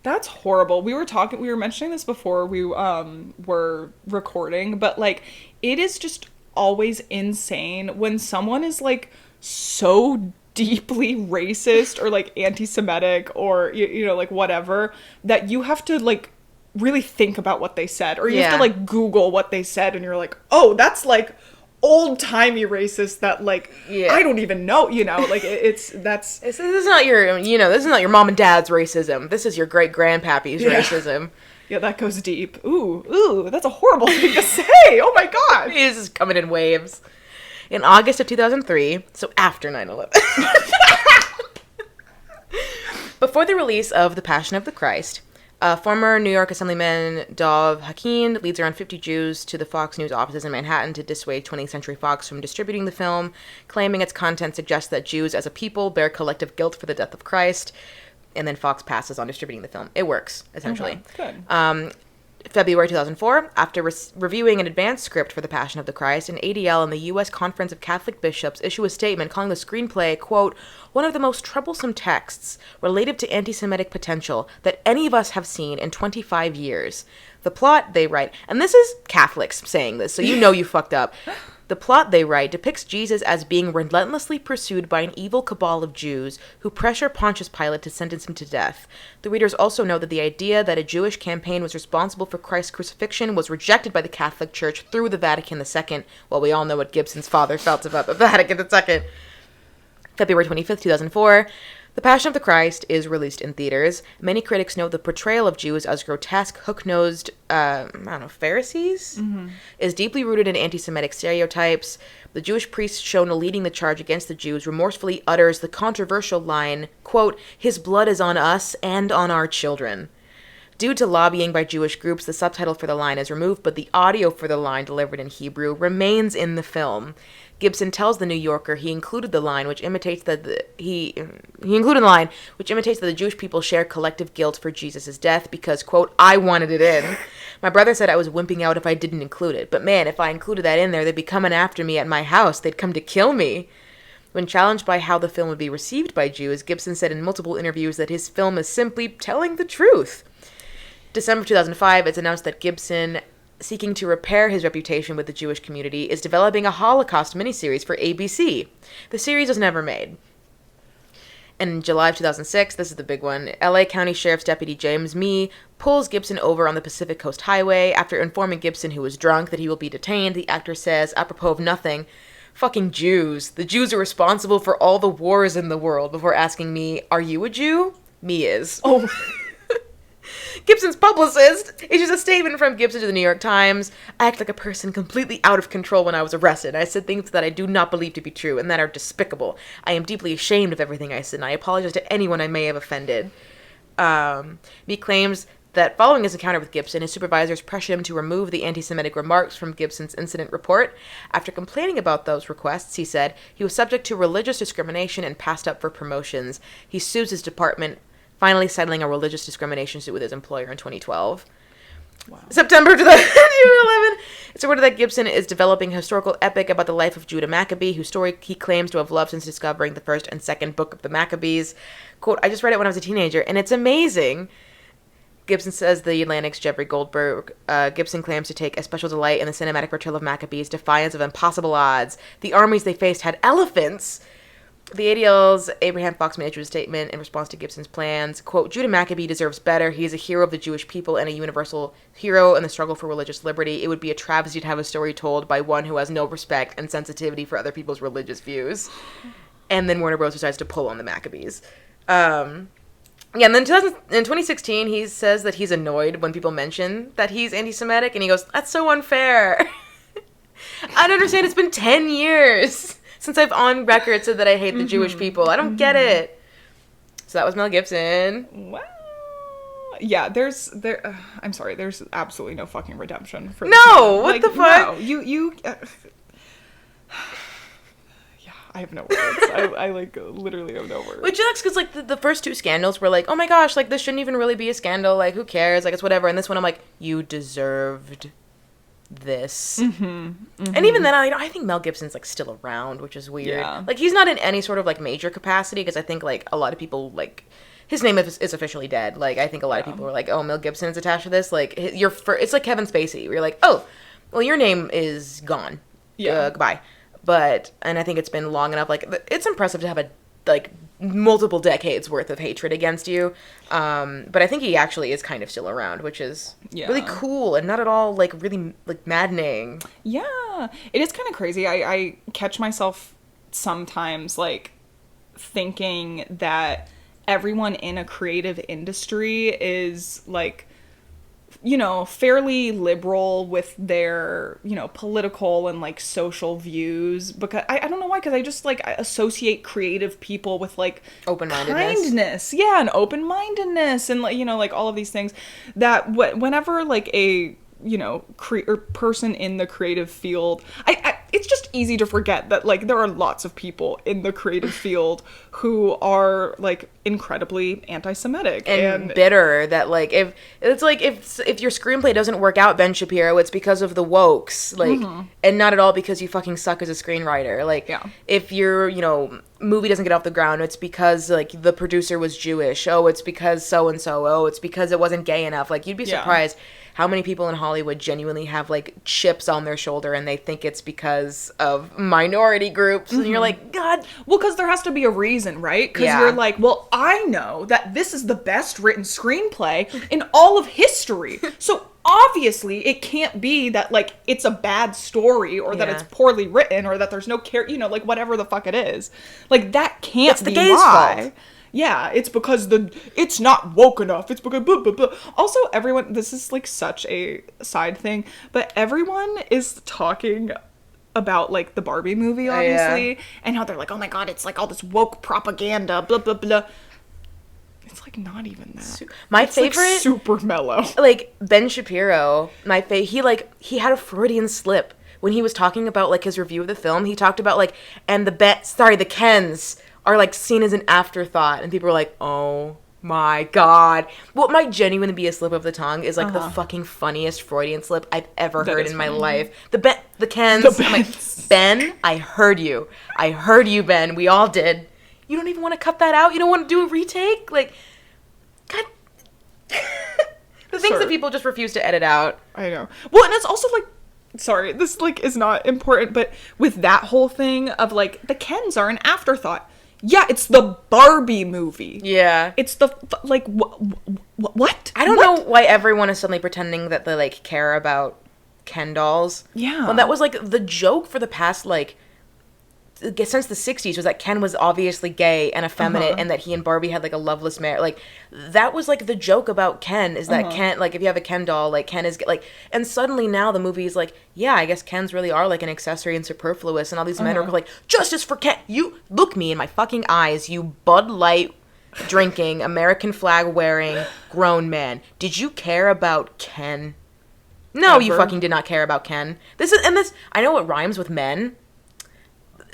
That's horrible. We were mentioning this before we were recording, but like it is just always insane when someone is like so deeply racist or like anti-Semitic or you know like whatever that you have to like really think about what they said or you have to like Google what they said and you're like, "Oh, that's like old-timey racist that like I don't even know, you know, like this is not your mom and dad's racism. This is your great grandpappy's racism." Yeah, that goes deep. Ooh, that's a horrible thing to say. Oh my god. It is just coming in waves. In August of 2003, so after 9/11. Before the release of The Passion of the Christ, former New York Assemblyman Dov Hakin leads around 50 Jews to the Fox News offices in Manhattan to dissuade 20th Century Fox from distributing the film, claiming its content suggests that Jews as a people bear collective guilt for the death of Christ, and then Fox passes on distributing the film. It works, essentially. Okay, good. February 2004, after reviewing an advanced script for The Passion of the Christ, an ADL and the U.S. Conference of Catholic Bishops issue a statement calling the screenplay, quote, one of the most troublesome texts related to anti-Semitic potential that any of us have seen in 25 years. The plot, they write, and this is Catholics saying this, so you know you fucked up. The plot, they write, depicts Jesus as being relentlessly pursued by an evil cabal of Jews who pressure Pontius Pilate to sentence him to death. The readers also know that the idea that a Jewish campaign was responsible for Christ's crucifixion was rejected by the Catholic Church through the Vatican II. Well, we all know what Gibson's father felt about the Vatican II. February 25th, 2004. The Passion of the Christ is released in theaters. Many critics note the portrayal of Jews as grotesque, hook-nosed, Pharisees, is deeply rooted in anti-Semitic stereotypes. The Jewish priest shown leading the charge against the Jews remorsefully utters the controversial line, quote, his blood is on us and on our children. Due to lobbying by Jewish groups, the subtitle for the line is removed, but the audio for the line delivered in Hebrew remains in the film. Gibson tells the New Yorker he included the line which imitates that the Jewish people share collective guilt for Jesus' death because, quote, I wanted it in. My brother said I was wimping out if I didn't include it. But man, if I included that in there, they'd be coming after me at my house. They'd come to kill me. When challenged by how the film would be received by Jews, Gibson said in multiple interviews that his film is simply telling the truth. December 2005, it's announced that Gibson, seeking to repair his reputation with the Jewish community, is developing a Holocaust miniseries for ABC. The series was never made. And in July of 2006, this is the big one, LA County Sheriff's Deputy James Mee pulls Gibson over on the Pacific Coast Highway. After informing Gibson, who was drunk, that he will be detained, the actor says, apropos of nothing, fucking Jews. The Jews are responsible for all the wars in the world, before asking me, are you a Jew? Me is. Oh. Gibson's publicist issues a statement from Gibson to the New York Times. I act like a person completely out of control when I was arrested. I said things that I do not believe to be true and that are despicable. I am deeply ashamed of everything I said, and I apologize to anyone I may have offended. He claims that following his encounter with Gibson, his supervisors pressured him to remove the anti-Semitic remarks from Gibson's incident report. After complaining about those requests, he said he was subject to religious discrimination and passed up for promotions. He sues his department, finally settling a religious discrimination suit with his employer in 2012. Wow. September 2011, it's reported that Gibson is developing a historical epic about the life of Judah Maccabee, whose story he claims to have loved since discovering the first and second book of the Maccabees. Quote, I just read it when I was a teenager, and it's amazing. Gibson says the Atlantic's Jeffrey Goldberg. Gibson claims to take a special delight in the cinematic portrayal of Maccabees' defiance of impossible odds. The armies they faced had elephants. The ADL's Abraham Fox made a statement in response to Gibson's plans. Quote, Judah Maccabee deserves better. He is a hero of the Jewish people and a universal hero in the struggle for religious liberty. It would be a travesty to have a story told by one who has no respect and sensitivity for other people's religious views. And then Warner Bros. Decides to pull on the Maccabees. And then in 2016, he says that he's annoyed when people mention that he's anti-Semitic, and he goes, that's so unfair. I don't understand. It's been 10 years since I've on record said that I hate the Jewish people. I don't get it. So that was Mel Gibson. Wow. Yeah, I'm sorry, there's absolutely no fucking redemption for this No, man. what the fuck? No, you yeah, I have no words. I like literally have no words. Which sucks because like the first two scandals were like, oh my gosh, like this shouldn't even really be a scandal. Like who cares? Like it's whatever. And this one, I'm like, you deserved this. And even then, I think Mel Gibson's like still around, which is weird. Yeah. Like he's not in any sort of like major capacity because I think like a lot of people like his name is officially dead. Like I think a lot of people are like, oh, Mel Gibson is attached to this. Like it's like Kevin Spacey. Where you're like, oh, well, your name is gone. Yeah, goodbye. And I think it's been long enough. Like it's impressive to have a like multiple decades worth of hatred against you. But I think he actually is kind of still around, which is really cool and not at all like really like maddening. Yeah, it is kind of crazy. I catch myself sometimes like thinking that everyone in a creative industry is like, you know, fairly liberal with their, you know, political and like social views, because I don't know why, because I just like I associate creative people with like open-mindedness. Kindness, yeah, and open-mindedness and like, you know, like all of these things that whenever like a, you know, person in the creative field, I it's just easy to forget that like there are lots of people in the creative field who are like incredibly anti-Semitic and bitter. That like if your screenplay doesn't work out, Ben Shapiro, it's because of the wokes, like, and not at all because you fucking suck as a screenwriter. Like, if your, you know, movie doesn't get off the ground, it's because like the producer was Jewish. Oh, it's because so and so. Oh, it's because it wasn't gay enough. Like, you'd be surprised how many people in Hollywood genuinely have like chips on their shoulder and they think it's because of minority groups. And you're like, God. Well, because there has to be a reason, right? Because you're like, well, I know that this is the best written screenplay in all of history. So obviously it can't be that like it's a bad story or that it's poorly written or that there's no care, you know, like whatever the fuck it is. Like that can't be the gays' fault. Yeah, it's because it's not woke enough. It's because blah, blah, blah. Also, everyone, this is like such a side thing, but everyone is talking about like the Barbie movie, obviously, and how they're like, oh my God, it's like all this woke propaganda, blah, blah, blah. It's like not even that. My favorite, like super mellow. Like Ben Shapiro, he had a Freudian slip when he was talking about like his review of the film. He talked about like, and the Kens are like seen as an afterthought, and people are like, oh my God. What might genuinely be a slip of the tongue is like the fucking funniest Freudian slip I've ever heard in my life. The Kens. I'm like, Ben, I heard you, Ben. We all did. You don't even want to cut that out? You don't want to do a retake? Like, God. The things that people just refuse to edit out. I know. Well, and it's also like, sorry, this like is not important, but with that whole thing of like the Kens are an afterthought. Yeah, it's the Barbie movie. Yeah. It's the, like, what? I don't know why everyone is suddenly pretending that they, like, care about Ken dolls. Yeah. Well, that was, like, the joke for the past, like, since the 60s was that Ken was obviously gay and effeminate and that he and Barbie had, like, a loveless marriage. Like, that was, like, the joke about Ken is that Ken, like, if you have a Ken doll, like, Ken is, like, and suddenly now the movie is like, yeah, I guess Kens really are, like, an accessory and superfluous, and all these men are like, justice for Ken. You, look me in my fucking eyes, you Bud Light drinking, American flag wearing grown man. Did you care about Ken? No, you fucking did not care about Ken. This, I know it rhymes with men.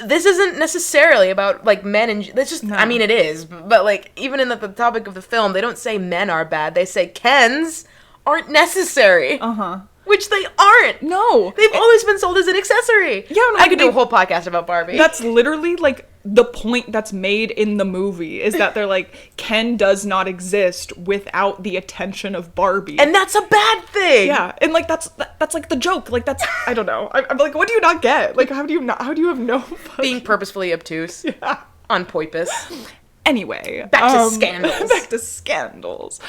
This isn't necessarily about, like, men and... That's just... No. I mean, it is. But, like, even in the topic of the film, they don't say men are bad. They say Kens aren't necessary. Which they aren't. No. They've always been sold as an accessory. Yeah. I could do a whole podcast about Barbie. That's literally, like, the point that's made in the movie is that they're like, Ken does not exist without the attention of Barbie. And that's a bad thing. Yeah. And, like, that's like, the joke. Like, that's... I don't know. I'm like, what do you not get? Like, how do you have no... Being purposefully obtuse. Yeah. On Poipus. Anyway. Back to scandals. Back to scandals.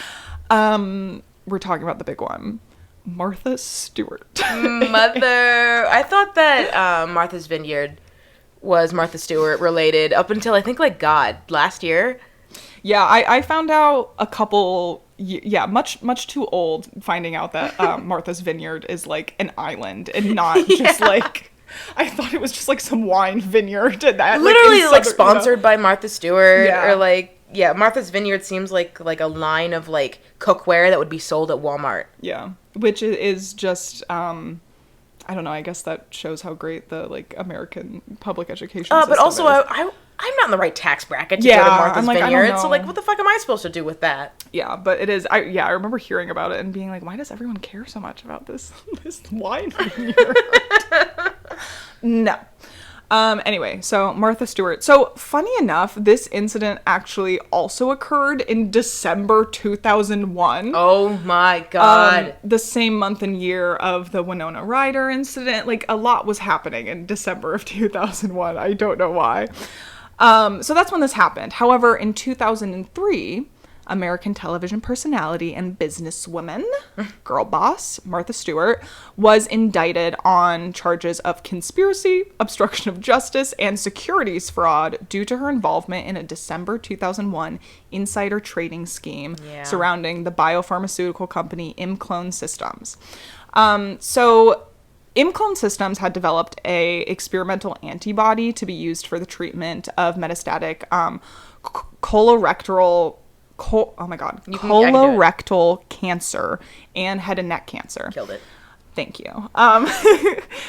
We're talking about the big one. Martha Stewart. Mother. I thought that Martha's Vineyard was Martha Stewart related up until I think, like, God, last year. Yeah, I found out a couple... Yeah, much too old finding out that Martha's Vineyard is, like, an island and not just, like... I thought it was just, like, some wine vineyard. And that, literally, like sponsored by Martha Stewart. Yeah. Or, like... Yeah, Martha's Vineyard seems like a line of, like, cookware that would be sold at Walmart. Yeah, which is just, I don't know, I guess that shows how great the, like, American public education system but also, is. I'm not in the right tax bracket to go to Martha's like, Vineyard, so, like, what the fuck am I supposed to do with that? Yeah, but it is, I remember hearing about it and being like, why does everyone care so much about this wine vineyard? No. Anyway, so Martha Stewart. So, funny enough, this incident actually also occurred in December 2001. Oh my god. The same month and year of the Winona Ryder incident. Like, a lot was happening in December of 2001. I don't know why. So that's when this happened. However, in 2003... American television personality and businesswoman, girl boss, Martha Stewart, was indicted on charges of conspiracy, obstruction of justice, and securities fraud due to her involvement in a December 2001 insider trading scheme surrounding the biopharmaceutical company ImClone Systems. So ImClone Systems had developed a experimental antibody to be used for the treatment of metastatic colorectal cancer and head and neck cancer. Killed it. Thank you.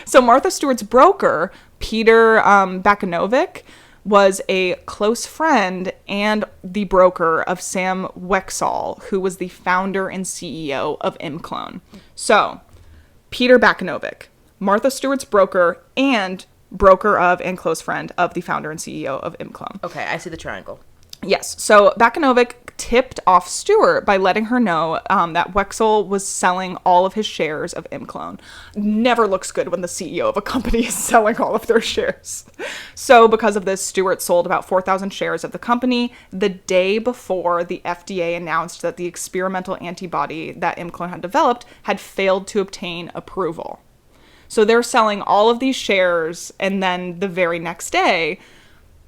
So Martha Stewart's broker, Peter Bakanovic, was a close friend and the broker of Sam Wexall, who was the founder and CEO of ImClone. So, Peter Bakanovic, Martha Stewart's broker and broker of and close friend of the founder and CEO of ImClone. Okay, I see the triangle. Yes. So Bakanovic tipped off Stewart by letting her know that Wexell was selling all of his shares of ImClone. Never looks good when the CEO of a company is selling all of their shares. So because of this, Stewart sold about 4,000 shares of the company the day before the FDA announced that the experimental antibody that ImClone had developed had failed to obtain approval. So they're selling all of these shares, and then the very next day,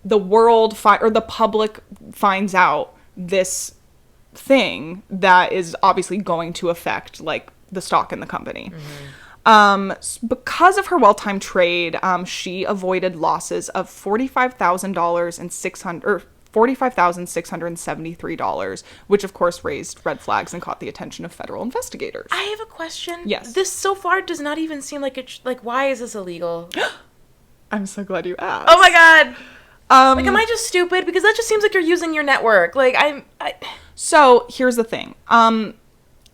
the the public finds out this thing that is obviously going to affect, like, the stock in the company. Because of her well-timed trade, she avoided losses of $45,673, which of course raised red flags and caught the attention of federal investigators. I have a question. Yes. This so far does not even seem like it's like, why is this illegal? I'm so glad you asked. Oh my god. Like, am I just stupid? Because that just seems like you're using your network. Like, So, here's the thing.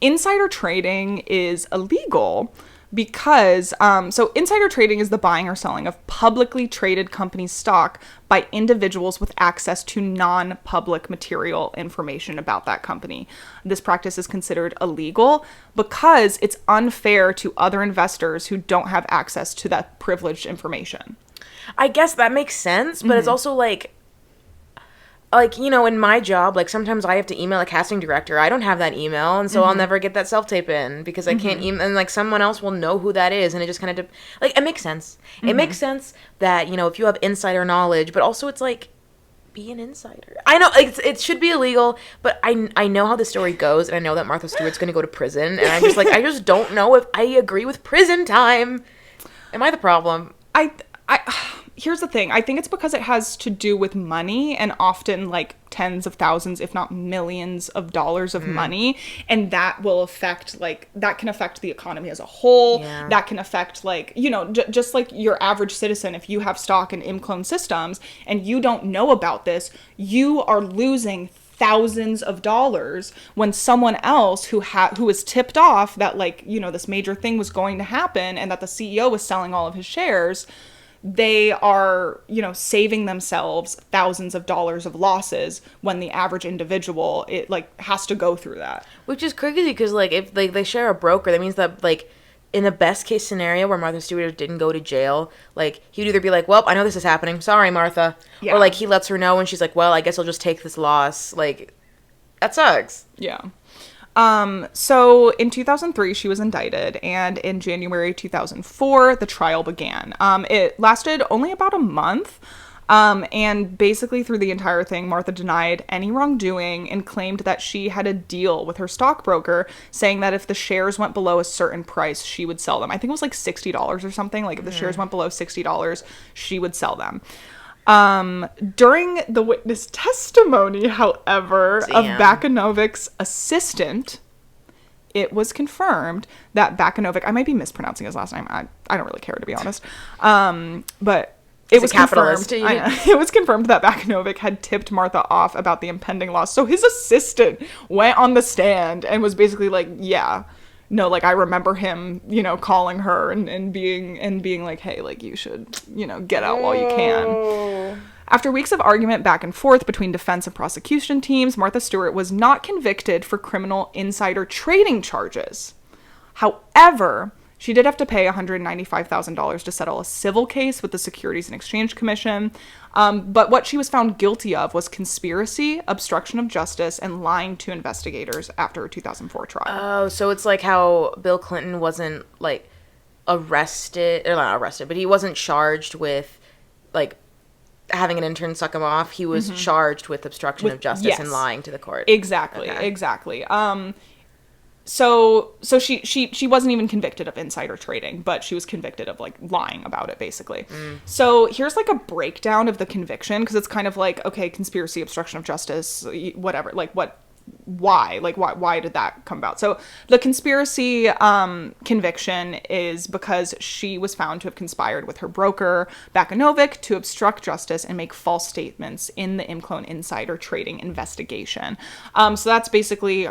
Insider trading is illegal because, so insider trading is the buying or selling of publicly traded company stock by individuals with access to non-public material information about that company. This practice is considered illegal because it's unfair to other investors who don't have access to that privileged information. I guess that makes sense, but it's also like, like, you know, in my job, like, sometimes I have to email a casting director. I don't have that email, and so I'll never get that self-tape in because I can't email, and, like, someone else will know who that is, and it just kind of, like, it makes sense. It makes sense that, you know, if you have insider knowledge, but also it's, like, be an insider. I know, like, it should be illegal, but I know how the story goes, and I know that Martha Stewart's going to go to prison, and I'm just, like, I just don't know if I agree with prison time. Am I the problem? Here's the thing. I think it's because it has to do with money, and often like tens of thousands, if not millions of dollars of money. And that will affect, like, that can affect the economy as a whole. Yeah. That can affect, like, you know, just like your average citizen. If you have stock in ImClone Systems and you don't know about this, you are losing thousands of dollars when someone else who was tipped off that, like, you know, this major thing was going to happen and that the CEO was selling all of his shares, they are, you know, saving themselves thousands of dollars of losses when the average individual, it, like, has to go through that. Which is crazy because, like, if they share a broker, that means that, like, in the best case scenario where Martha Stewart didn't go to jail, like, he'd either be like, well, I know this is happening. Sorry, Martha. Yeah. Or, like, he lets her know and she's like, well, I guess I'll just take this loss. Like, that sucks. Yeah. So in 2003, she was indicted, and in January 2004, the trial began. It lasted only about a month, and basically through the entire thing, Martha denied any wrongdoing and claimed that she had a deal with her stockbroker, saying that if the shares went below a certain price, she would sell them. I think it was like $60 or something. Like, if the shares went below $60, she would sell them. During the witness testimony, however, of Bakanovic's assistant, it was confirmed that Bakanovic, I might be mispronouncing his last name, I don't really care, to be honest, but it was confirmed, it was confirmed that Bakanovic had tipped Martha off about the impending loss. So his assistant went on the stand and was basically like, yeah, no, like, I remember him, you know, calling her and being like, hey, like, you should, you know, get out while you can. After weeks of argument back and forth between defense and prosecution teams, Martha Stewart was not convicted for criminal insider trading charges. However, she did have to pay $195,000 to settle a civil case with the Securities and Exchange Commission. But what she was found guilty of was conspiracy, obstruction of justice, and lying to investigators after a 2004 trial. Oh, so it's like how Bill Clinton wasn't, like, arrested, or not arrested, but he wasn't charged with, like, having an intern suck him off. He was charged with obstruction of justice and lying to the court. Exactly. So she wasn't even convicted of insider trading, but she was convicted of, like, lying about it, basically. So here's, like, a breakdown of the conviction, because it's kind of like, okay, conspiracy, obstruction of justice, whatever, like, why did that come about? So the conspiracy conviction is because she was found to have conspired with her broker, Bakanovic, to obstruct justice and make false statements in the ImClone insider trading investigation. So that's basically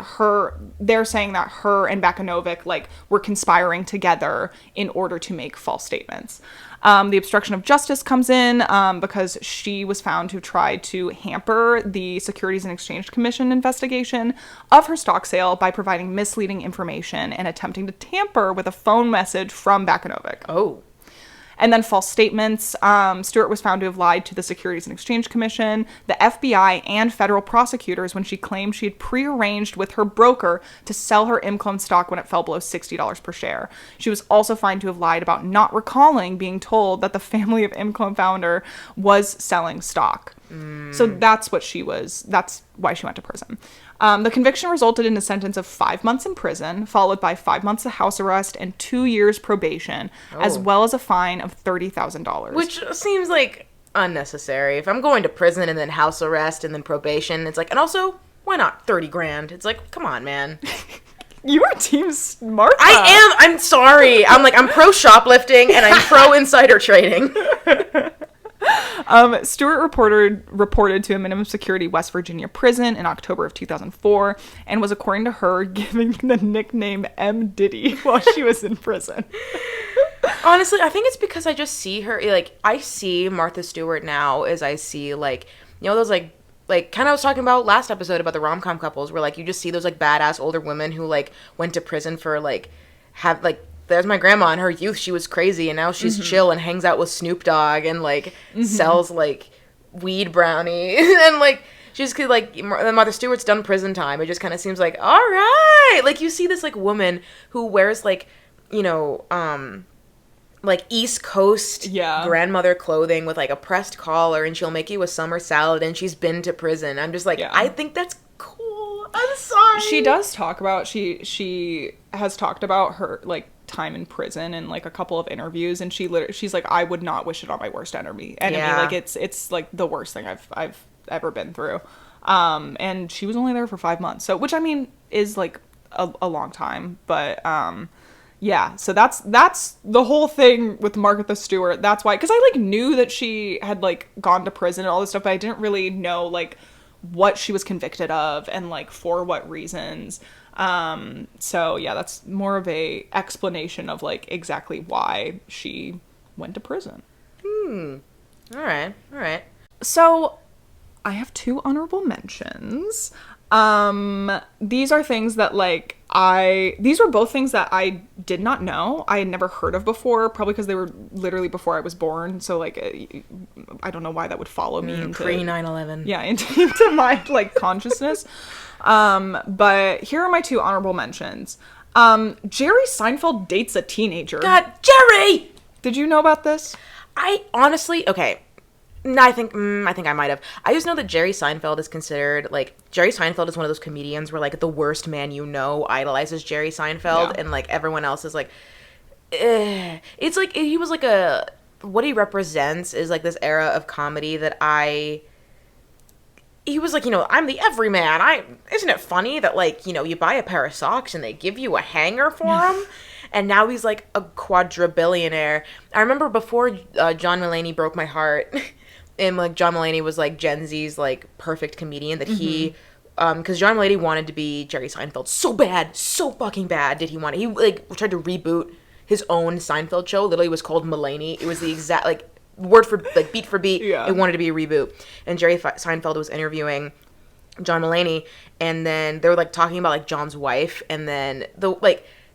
they're saying that her and Bakanovic, like, were conspiring together in order to make false statements. The obstruction of justice comes in because she was found to have tried to hamper the Securities and Exchange Commission investigation of her stock sale by providing misleading information and attempting to tamper with a phone message from Bakanovic. Oh. And then false statements. Stewart was found to have lied to the Securities and Exchange Commission, the FBI, and federal prosecutors when she claimed she had prearranged with her broker to sell her ImClone stock when it fell below $60 per share. She was also found to have lied about not recalling being told that the family of ImClone founder was selling stock. So that's why she went to prison. The conviction resulted in a sentence of 5 months in prison, followed by 5 months of house arrest and 2 years probation, as well as a fine of $30,000. Which seems like unnecessary. If I'm going to prison and then house arrest and then probation, it's like, and also, why not 30 grand? It's like, come on, man. You are team smart. I am. I'm sorry. I'm pro shoplifting and I'm pro insider trading. Stewart reported to a minimum security West Virginia prison in October of 2004 and was, according to her, given the nickname M. Diddy while she was in prison. Honestly, I think it's because I just see her, like, I see Martha Stewart now as I see, like, you know, those, like kind of I was talking about last episode about the rom-com couples where, like, you just see those, like, badass older women who, like, went to prison for, like, there's my grandma. In her youth, she was crazy, and now she's chill and hangs out with Snoop Dogg and, like, sells, like, weed brownie. And, like, She's like, Martha Stewart's done prison time. It just kind of seems like, all right. Like, you see this, like, woman who wears, like, you know, like, East Coast grandmother clothing with, like, a pressed collar, and she'll make you a summer salad, and she's been to prison. I'm just like, I think that's cool. I'm sorry. She does talk about, she has talked about her, like, time in prison in, like, a couple of interviews, and she's like, I would not wish it on my worst enemy. Like, it's like the worst thing I've ever been through. And she was only there for 5 months, so, which I mean is like a long time, but yeah, so that's the whole thing with Martha Stewart. That's why, because I like knew that she had like gone to prison and all this stuff, but I didn't really know like what she was convicted of and like for what reasons. So yeah, that's more of a explanation of like exactly why she went to prison. All right. So I have 2 honorable mentions. These are things that like these were both things that I did not know. I had never heard of before, probably because they were literally before I was born. So like, I don't know why that would follow me into pre 9/11. Yeah, into my like consciousness. But here are my 2 honorable mentions. Jerry Seinfeld dates a teenager. God, Jerry! Did you know about this? I honestly, okay. No, I think I might have. I just know that Jerry Seinfeld is considered, like, Jerry Seinfeld is one of those comedians where, like, the worst man you know idolizes Jerry Seinfeld, and, like, everyone else is, like, It's, like, he was, like, what he represents is, like, this era of comedy that he was, like, you know, I'm the everyman. Isn't it funny that, like, you know, you buy a pair of socks and they give you a hanger for them? And now he's, like, a quadrillionaire. I remember before John Mulaney broke my heart... And, like, John Mulaney was, like, Gen Z's, like, perfect comedian that he, because John Mulaney wanted to be Jerry Seinfeld so bad, so fucking bad did he want it. He, like, tried to reboot his own Seinfeld show. Literally was called Mulaney. It was the exact, like, word for, like, beat for beat. Yeah. It wanted to be a reboot. And Jerry Seinfeld was interviewing John Mulaney, and then they were, like, talking about, like, John's wife, and then,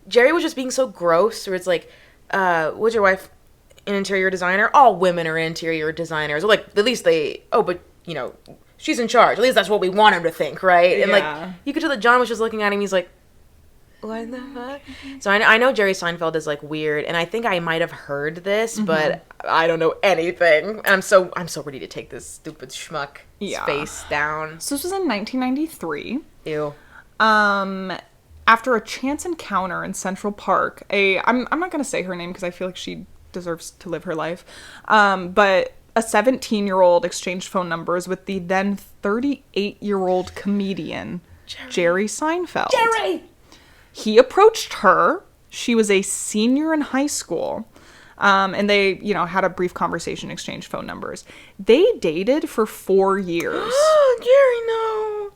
Jerry was just being so gross, where it's like, was your wife an interior designer? All women are interior designers. Or like, at least but, you know, she's in charge. At least that's what we want him to think, right? And, like, you could tell that John was just looking at him, he's like, what the fuck? So I know Jerry Seinfeld is, like, weird, and I think I might have heard this, but I don't know anything. And I'm so ready to take this stupid schmuck face down. So this was in 1993. Ew. After a chance encounter in Central Park, I'm not going to say her name because I feel like she deserves to live her life. But a 17-year-old exchanged phone numbers with the then 38-year-old comedian, Jerry Seinfeld. Jerry! He approached her. She was a senior in high school. And they, you know, had a brief conversation, exchanged phone numbers. They dated for 4 years. Jerry, no.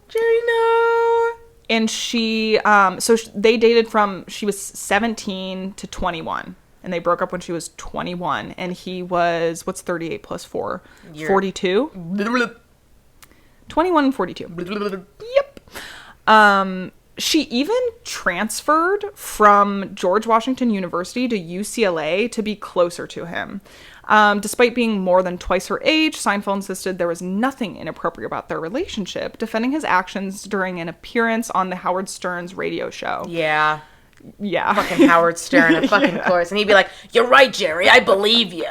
And they dated from, she was 17 to 21. And they broke up when she was 21. And he was, what's 38 plus 4? 42? 21 and 42. Yep. She even transferred from George Washington University to UCLA to be closer to him. Despite being more than twice her age, Seinfeld insisted there was nothing inappropriate about their relationship, defending his actions during an appearance on the Howard Stern's radio show. Yeah. Fucking Howard Stern, of fucking course. And he'd be like, you're right, Jerry, I believe you.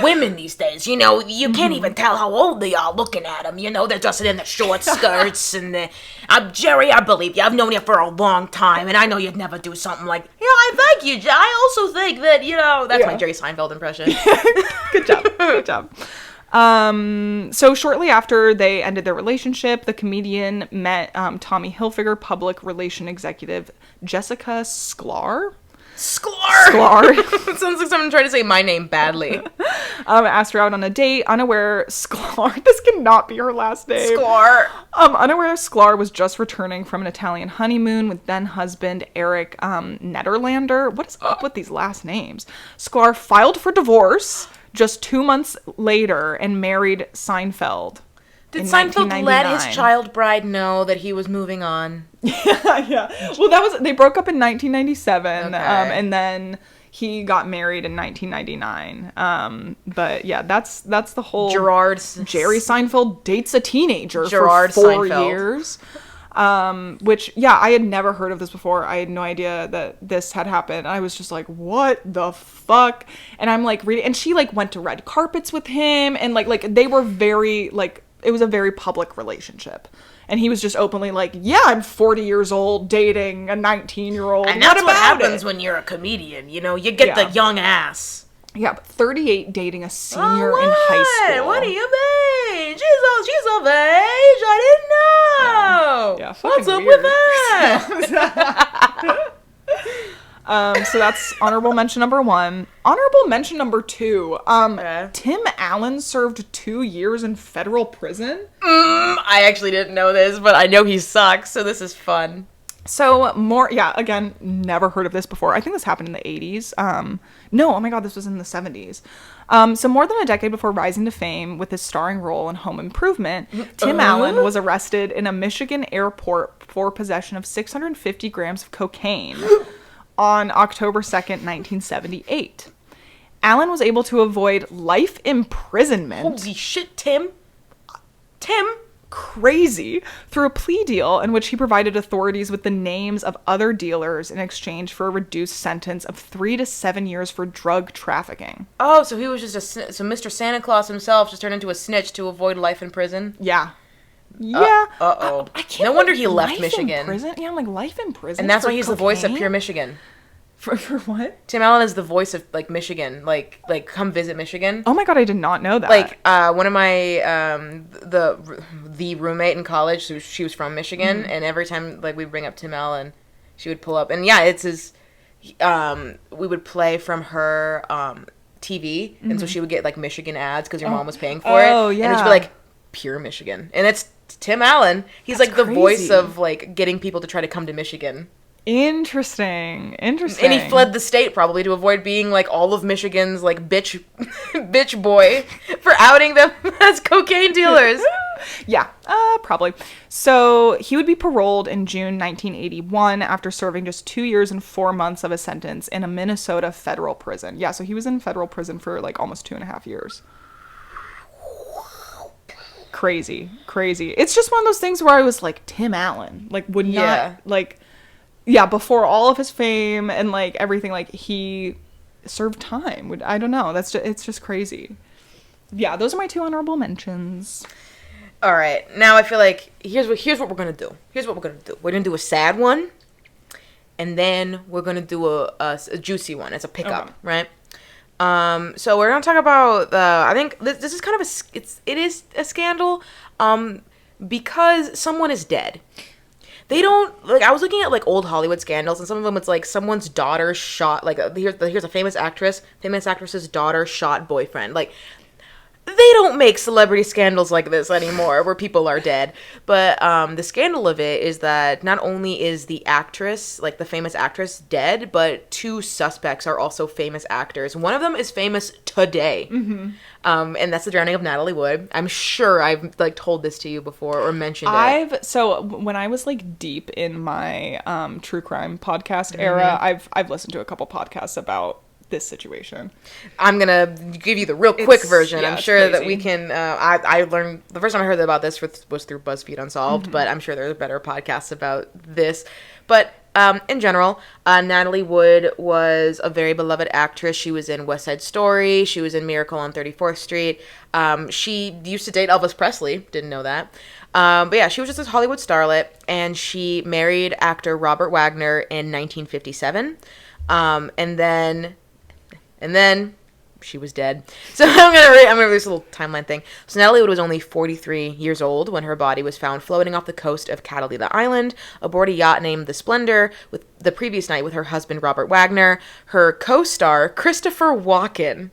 Women these days, you know, you can't even tell how old they are looking at them. You know, they're dressing in the short skirts. And Jerry, I believe you. I've known you for a long time, and I know you'd never do something like, yeah, I thank you. I also think that, you know, that's my Jerry Seinfeld impression. Good job. So shortly after they ended their relationship, the comedian met Tommy Hilfiger public relation executive Jessica Sklar. Sklar. It sounds like someone trying to say my name badly. Asked her out on a date, unaware Sklar. This cannot be her last name. Sklar. Unaware Sklar was just returning from an Italian honeymoon with then husband Eric Nederlander. What is up with these last names? Sklar filed for divorce just 2 months later and married Seinfeld. Did Seinfeld let his child bride know that he was moving on? Yeah. Well, they broke up in 1997, and then He got married in 1999. But yeah, that's the whole Jerry Seinfeld dates a teenager Gerard for 4 Seinfeld. years. Which, yeah, I had never heard of this before. I had no idea that this had happened. I was just like, what the fuck? And I'm like reading, and she like went to red carpets with him, and like they were very like, it was a very public relationship. And he was just openly like, yeah, I'm 40 years old dating a 19-year-old. And that's what happens when you're a comedian. You know, you get the young ass. Yeah, but 38 dating a senior in high school. What do you mean? She's of age. I didn't know. Yeah, what's up weird. with that? So that's honorable mention number 1. Honorable mention number 2. Tim Allen served 2 years in federal prison. I actually didn't know this, but I know he sucks, so this is fun. So again, never heard of this before. I think this happened in the 80s. No, oh my god, this was in the 70s. So more than a decade before rising to fame with his starring role in Home Improvement, Tim Allen was arrested in a Michigan airport for possession of 650 grams of cocaine on October 2nd, 1978. Allen was able to avoid life imprisonment. Holy shit, Tim. Crazy, through a plea deal in which he provided authorities with the names of other dealers in exchange for a reduced sentence of 3 to 7 years for drug trafficking. Oh, so he was just so Mr. Santa Claus himself just turned into a snitch to avoid life in prison? Yeah. Yeah. Uh-oh. I can't No wonder he left life Michigan. In prison? Yeah, I'm like, life in prison. And that's for why he's cocaine? the voice of Pure Michigan. For what? Tim Allen is the voice of like Michigan, like come visit Michigan. Oh my god, I did not know that. Like one of my the roommate in college, so she was from Michigan, and every time like we bring up Tim Allen, she would pull up, and yeah, it's his. We would play from her TV, and so she would get like Michigan ads because your mom was paying for it. Oh yeah, and it'd be like Pure Michigan, and it's Tim Allen. He's That's like the crazy. voice of like getting people to try to come to Michigan. Interesting. And he fled the state probably to avoid being like all of Michigan's like bitch boy for outing them as cocaine dealers. Yeah, probably. So he would be paroled in June 1981 after serving just 2 years and 4 months of a sentence in a Minnesota federal prison. Yeah, so he was in federal prison for like almost 2.5 years. Crazy. It's just one of those things where I was like, Tim Allen, like would not like. Yeah, before all of his fame and like everything, like he served time. I don't know. It's just crazy. Yeah, those are my 2 honorable mentions. All right, now I feel like here's what we're gonna do. We're gonna do a sad one, and then we're gonna do a juicy one. It's a pickup, right? So we're gonna talk about I think this is kind of it is a scandal, because someone is dead. They don't, like, I was looking at, like, old Hollywood scandals, and some of them, it's, like, someone's daughter shot, like, here's a famous actress's daughter shot boyfriend. Like, they don't make celebrity scandals like this anymore, where people are dead. But the scandal of it is that not only is the actress, like, the famous actress, dead, but 2 suspects are also famous actors. One of them is famous today. Mm-hmm. And that's the drowning of Natalie Wood. I'm sure I've like told this to you before or mentioned it. So when I was like deep in my true crime podcast era, I've listened to a couple podcasts about this situation. I'm gonna give you the real quick version. Yeah, I'm sure that we can. I learned the first time I heard about this was through BuzzFeed Unsolved, but I'm sure there's better podcasts about this. But in general, Natalie Wood was a very beloved actress. She was in West Side Story. She was in Miracle on 34th Street. She used to date Elvis Presley. Didn't know that. But yeah, she was just this Hollywood starlet, and she married actor Robert Wagner in 1957. And then she was dead. So I'm gonna read this little timeline thing. So Natalie Wood was only 43 years old when her body was found floating off the coast of Catalina Island aboard a yacht named the Splendor with the previous night with her husband Robert Wagner, her co-star Christopher Walken.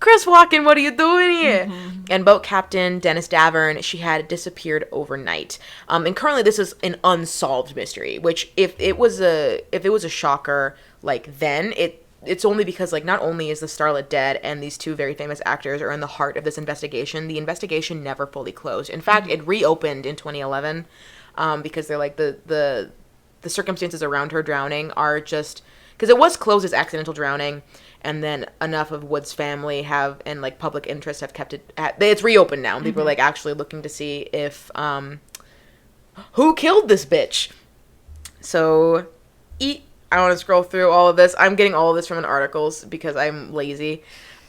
Chris Walken, what are you doing here? Mm-hmm. And boat captain Dennis Davern. She had disappeared overnight. And currently this is an unsolved mystery, which if it was a shocker like then, it's only because, like, not only is the starlet dead and these 2 very famous actors are in the heart of this investigation, the investigation never fully closed. In fact, it reopened in 2011 because they're, like, the circumstances around her drowning are just... because it was closed as accidental drowning, and then enough of Wood's family and like public interest have kept it. It's reopened now. People are like actually looking to see if who killed this bitch. So, I want to scroll through all of this. I'm getting all of this from articles because I'm lazy.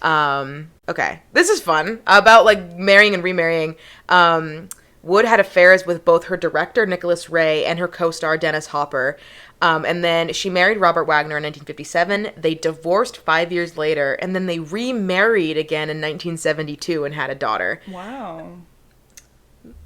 Okay, this is fun about like marrying and remarrying. Wood had affairs with both her director, Nicholas Ray, and her co-star, Dennis Hopper. And then she married Robert Wagner in 1957. They divorced 5 years later, and then they remarried again in 1972 and had a daughter. Wow.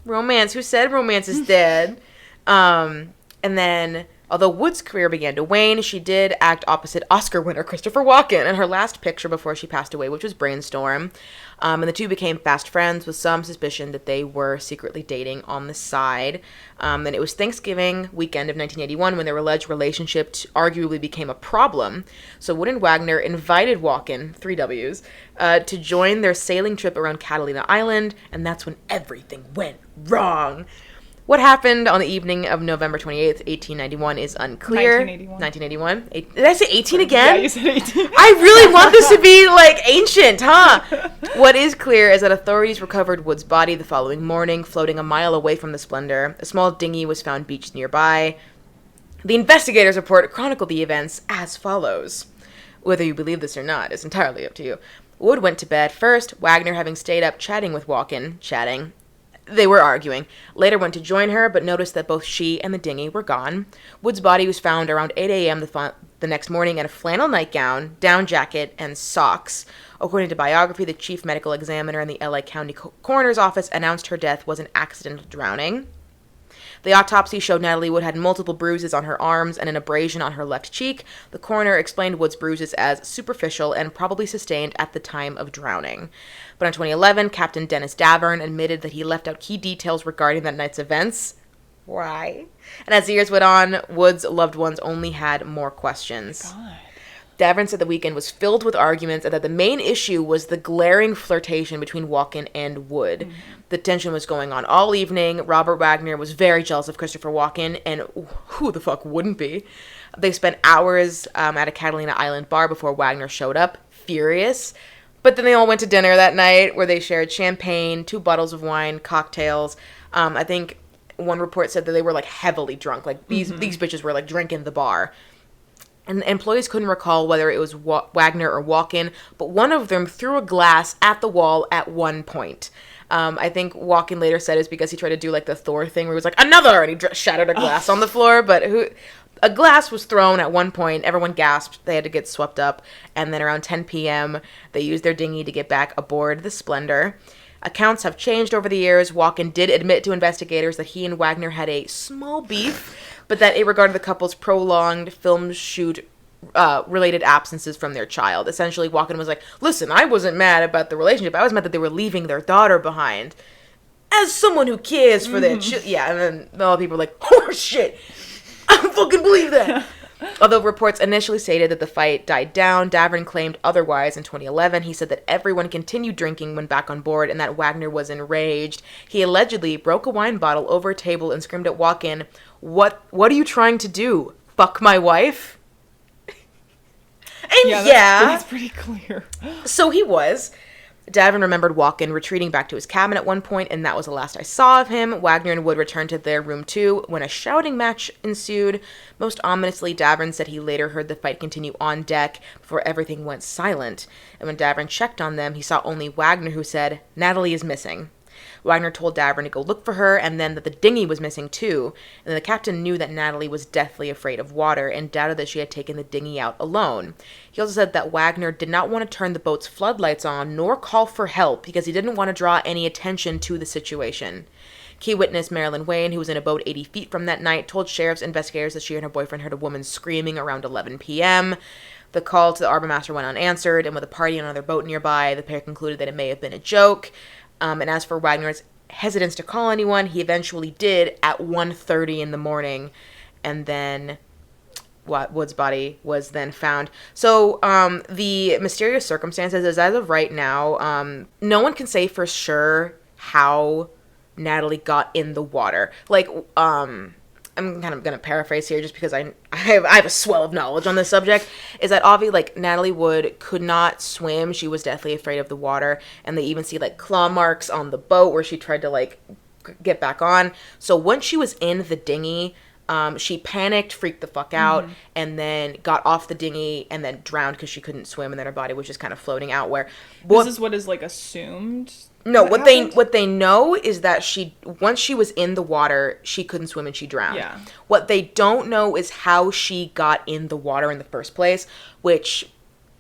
Romance. Who said romance is dead? And then, although Wood's career began to wane, she did act opposite Oscar winner Christopher Walken in her last picture before she passed away, which was Brainstorm. And the two became fast friends with some suspicion that they were secretly dating on the side. And it was Thanksgiving weekend of 1981 when their alleged relationship arguably became a problem. So Wood and Wagner invited Walken, 3 W's, to join their sailing trip around Catalina Island, and that's when everything went wrong. What happened on the evening of November 28th, 1891 is unclear. 1981. Did I say 18 again? Yeah, you said 18. I really want this to be, like, ancient, huh? What is clear is that authorities recovered Wood's body the following morning, floating a mile away from the Splendor. A small dinghy was found beached nearby. The investigators' report chronicled the events as follows. Whether you believe this or not is entirely up to you. Wood went to bed first, Wagner having stayed up chatting with Walken. They were arguing. Later went to join her, but noticed that both she and the dinghy were gone. Wood's body was found around 8 a.m. the next morning in a flannel nightgown, down jacket, and socks. According to biography, the chief medical examiner in the LA County Coroner's Office announced her death was an accidental drowning. The autopsy showed Natalie Wood had multiple bruises on her arms and an abrasion on her left cheek. The coroner explained Wood's bruises as superficial and probably sustained at the time of drowning. But in 2011, Captain Dennis Davern admitted that he left out key details regarding that night's events. Why? And as the years went on, Wood's loved ones only had more questions. God. Davern said the weekend was filled with arguments and that the main issue was the glaring flirtation between Walken and Wood. Mm-hmm. The tension was going on all evening. Robert Wagner was very jealous of Christopher Walken, and who the fuck wouldn't be? They spent hours at a Catalina Island bar before Wagner showed up, furious. But then they all went to dinner that night where they shared champagne, 2 bottles of wine, cocktails. I think one report said that they were like heavily drunk. Like these bitches were like drinking the bar. And the employees couldn't recall whether it was Wagner or Walken, but one of them threw a glass at the wall at one point. I think Walken later said it's because he tried to do like the Thor thing where he was like, another! And he shattered a glass on the floor. But a glass was thrown at one point. Everyone gasped. They had to get swept up. And then around 10 p.m., they used their dinghy to get back aboard the Splendor. Accounts have changed over the years. Walken did admit to investigators that he and Wagner had a small beef, but that it regarded the couple's prolonged film shoot related absences from their child. Essentially, Walken was like, listen, I wasn't mad about the relationship. I was mad that they were leaving their daughter behind. As someone who cares for their yeah, and then all people were like, oh shit, I don't fucking believe that. Although reports initially stated that the fight died down, Davern claimed otherwise in 2011. He said that everyone continued drinking when back on board and that Wagner was enraged. He allegedly broke a wine bottle over a table and screamed at Walken, What are you trying to do? Fuck my wife? And that's pretty clear. So he was. Davern remembered Walken retreating back to his cabin at one point, and that was the last I saw of him. Wagner and Wood returned to their room too when a shouting match ensued. Most ominously, Davern said he later heard the fight continue on deck before everything went silent. And when Davern checked on them, he saw only Wagner, who said, Natalie is missing. Wagner told Davern to go look for her, and then that the dinghy was missing too, and the captain knew that Natalie was deathly afraid of water and doubted that she had taken the dinghy out alone. He also said that Wagner did not want to turn the boat's floodlights on nor call for help because he didn't want to draw any attention to the situation. Key witness Marilyn Wayne, who was in a boat 80 feet from that night, told sheriff's investigators that she and her boyfriend heard a woman screaming around 11 p.m. The call to the harbor master went unanswered, and with a party on another boat nearby, the pair concluded that it may have been a joke. And as for Wagner's hesitance to call anyone, he eventually did at 1:30 in the morning, and then Wood's body was then found. So the mysterious circumstances is, as of right now, no one can say for sure how Natalie got in the water. Like, I'm kind of going to paraphrase here just because I have a swell of knowledge on this subject, is that Avi, like, Natalie Wood could not swim. She was deathly afraid of the water. And they even see, like, claw marks on the boat where she tried to, like, get back on. So once she was in the dinghy, she panicked, freaked the fuck out, and then got off the dinghy and then drowned because she couldn't swim, and then her body was just kind of floating out where... This is what is, like, assumed... No, what they know is that once she was in the water, she couldn't swim and she drowned. Yeah. What they don't know is how she got in the water in the first place, which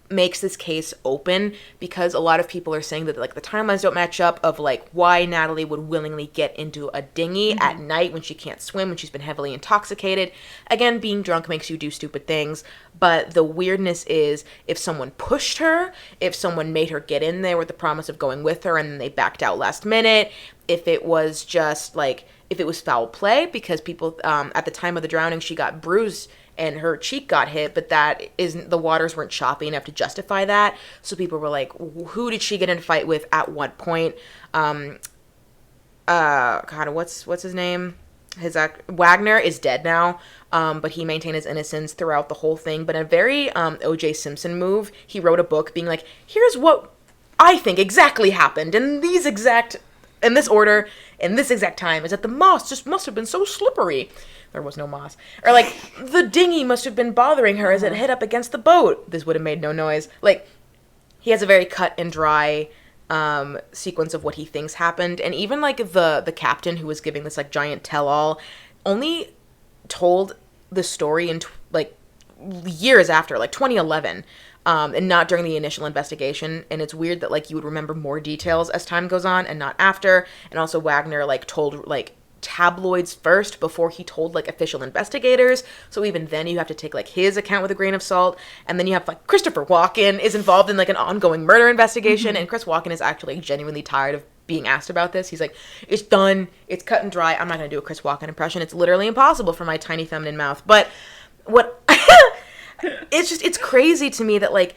makes this case open because a lot of people are saying that, like, the timelines don't match up of, like, why Natalie would willingly get into a dinghy at night when she can't swim, when she's been heavily intoxicated. Again, being drunk makes you do stupid things, but the weirdness is if someone pushed her, if someone made her get in there with the promise of going with her and then they backed out last minute, if it was just, like, if it was foul play because people, at the time of the drowning, she got bruised and her cheek got hit, but the waters weren't choppy enough to justify that. So people were like, who did she get in a fight with at what point? God, what's his name? Wagner is dead now, but he maintained his innocence throughout the whole thing. But in a very O.J. Simpson move, he wrote a book being like, here's what I think exactly happened in this order, in this exact time, is that the moss just must have been so slippery. There was no moss. Or, like, the dinghy must have been bothering her as it hit up against the boat. This would have made no noise. Like, he has a very cut and dry sequence of what he thinks happened. And even, like, the captain who was giving this, like, giant tell-all only told the story in, years after, like, 2011. And not during the initial investigation. And it's weird that, like, you would remember more details as time goes on and not after. And also Wagner, like, told, like, tabloids first before he told, like, official investigators. So even then you have to take, like, his account with a grain of salt. And then you have, like, Christopher Walken is involved in, like, an ongoing murder investigation. And Chris Walken is actually genuinely tired of being asked about this. He's like, it's done. It's cut and dry. I'm not going to do a Chris Walken impression. It's literally impossible for my tiny feminine mouth. But what... it's crazy to me that, like,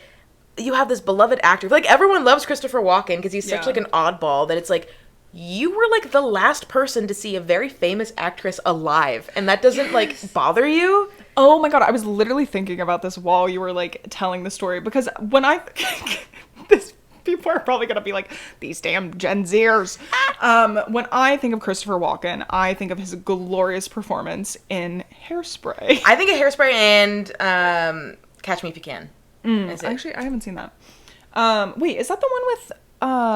you have this beloved actor. Like, everyone loves Christopher Walken because he's such, like, an oddball that it's like, you were, like, the last person to see a very famous actress alive, and that doesn't, like, bother you? Oh my god, I was literally thinking about this while you were, like, telling the story, because when people are probably gonna be like, these damn Gen Zers. When I think of Christopher Walken, I think of his glorious performance in Hairspray. I think of Hairspray and Catch Me If You Can. Actually, I haven't seen that. Wait, is that the one with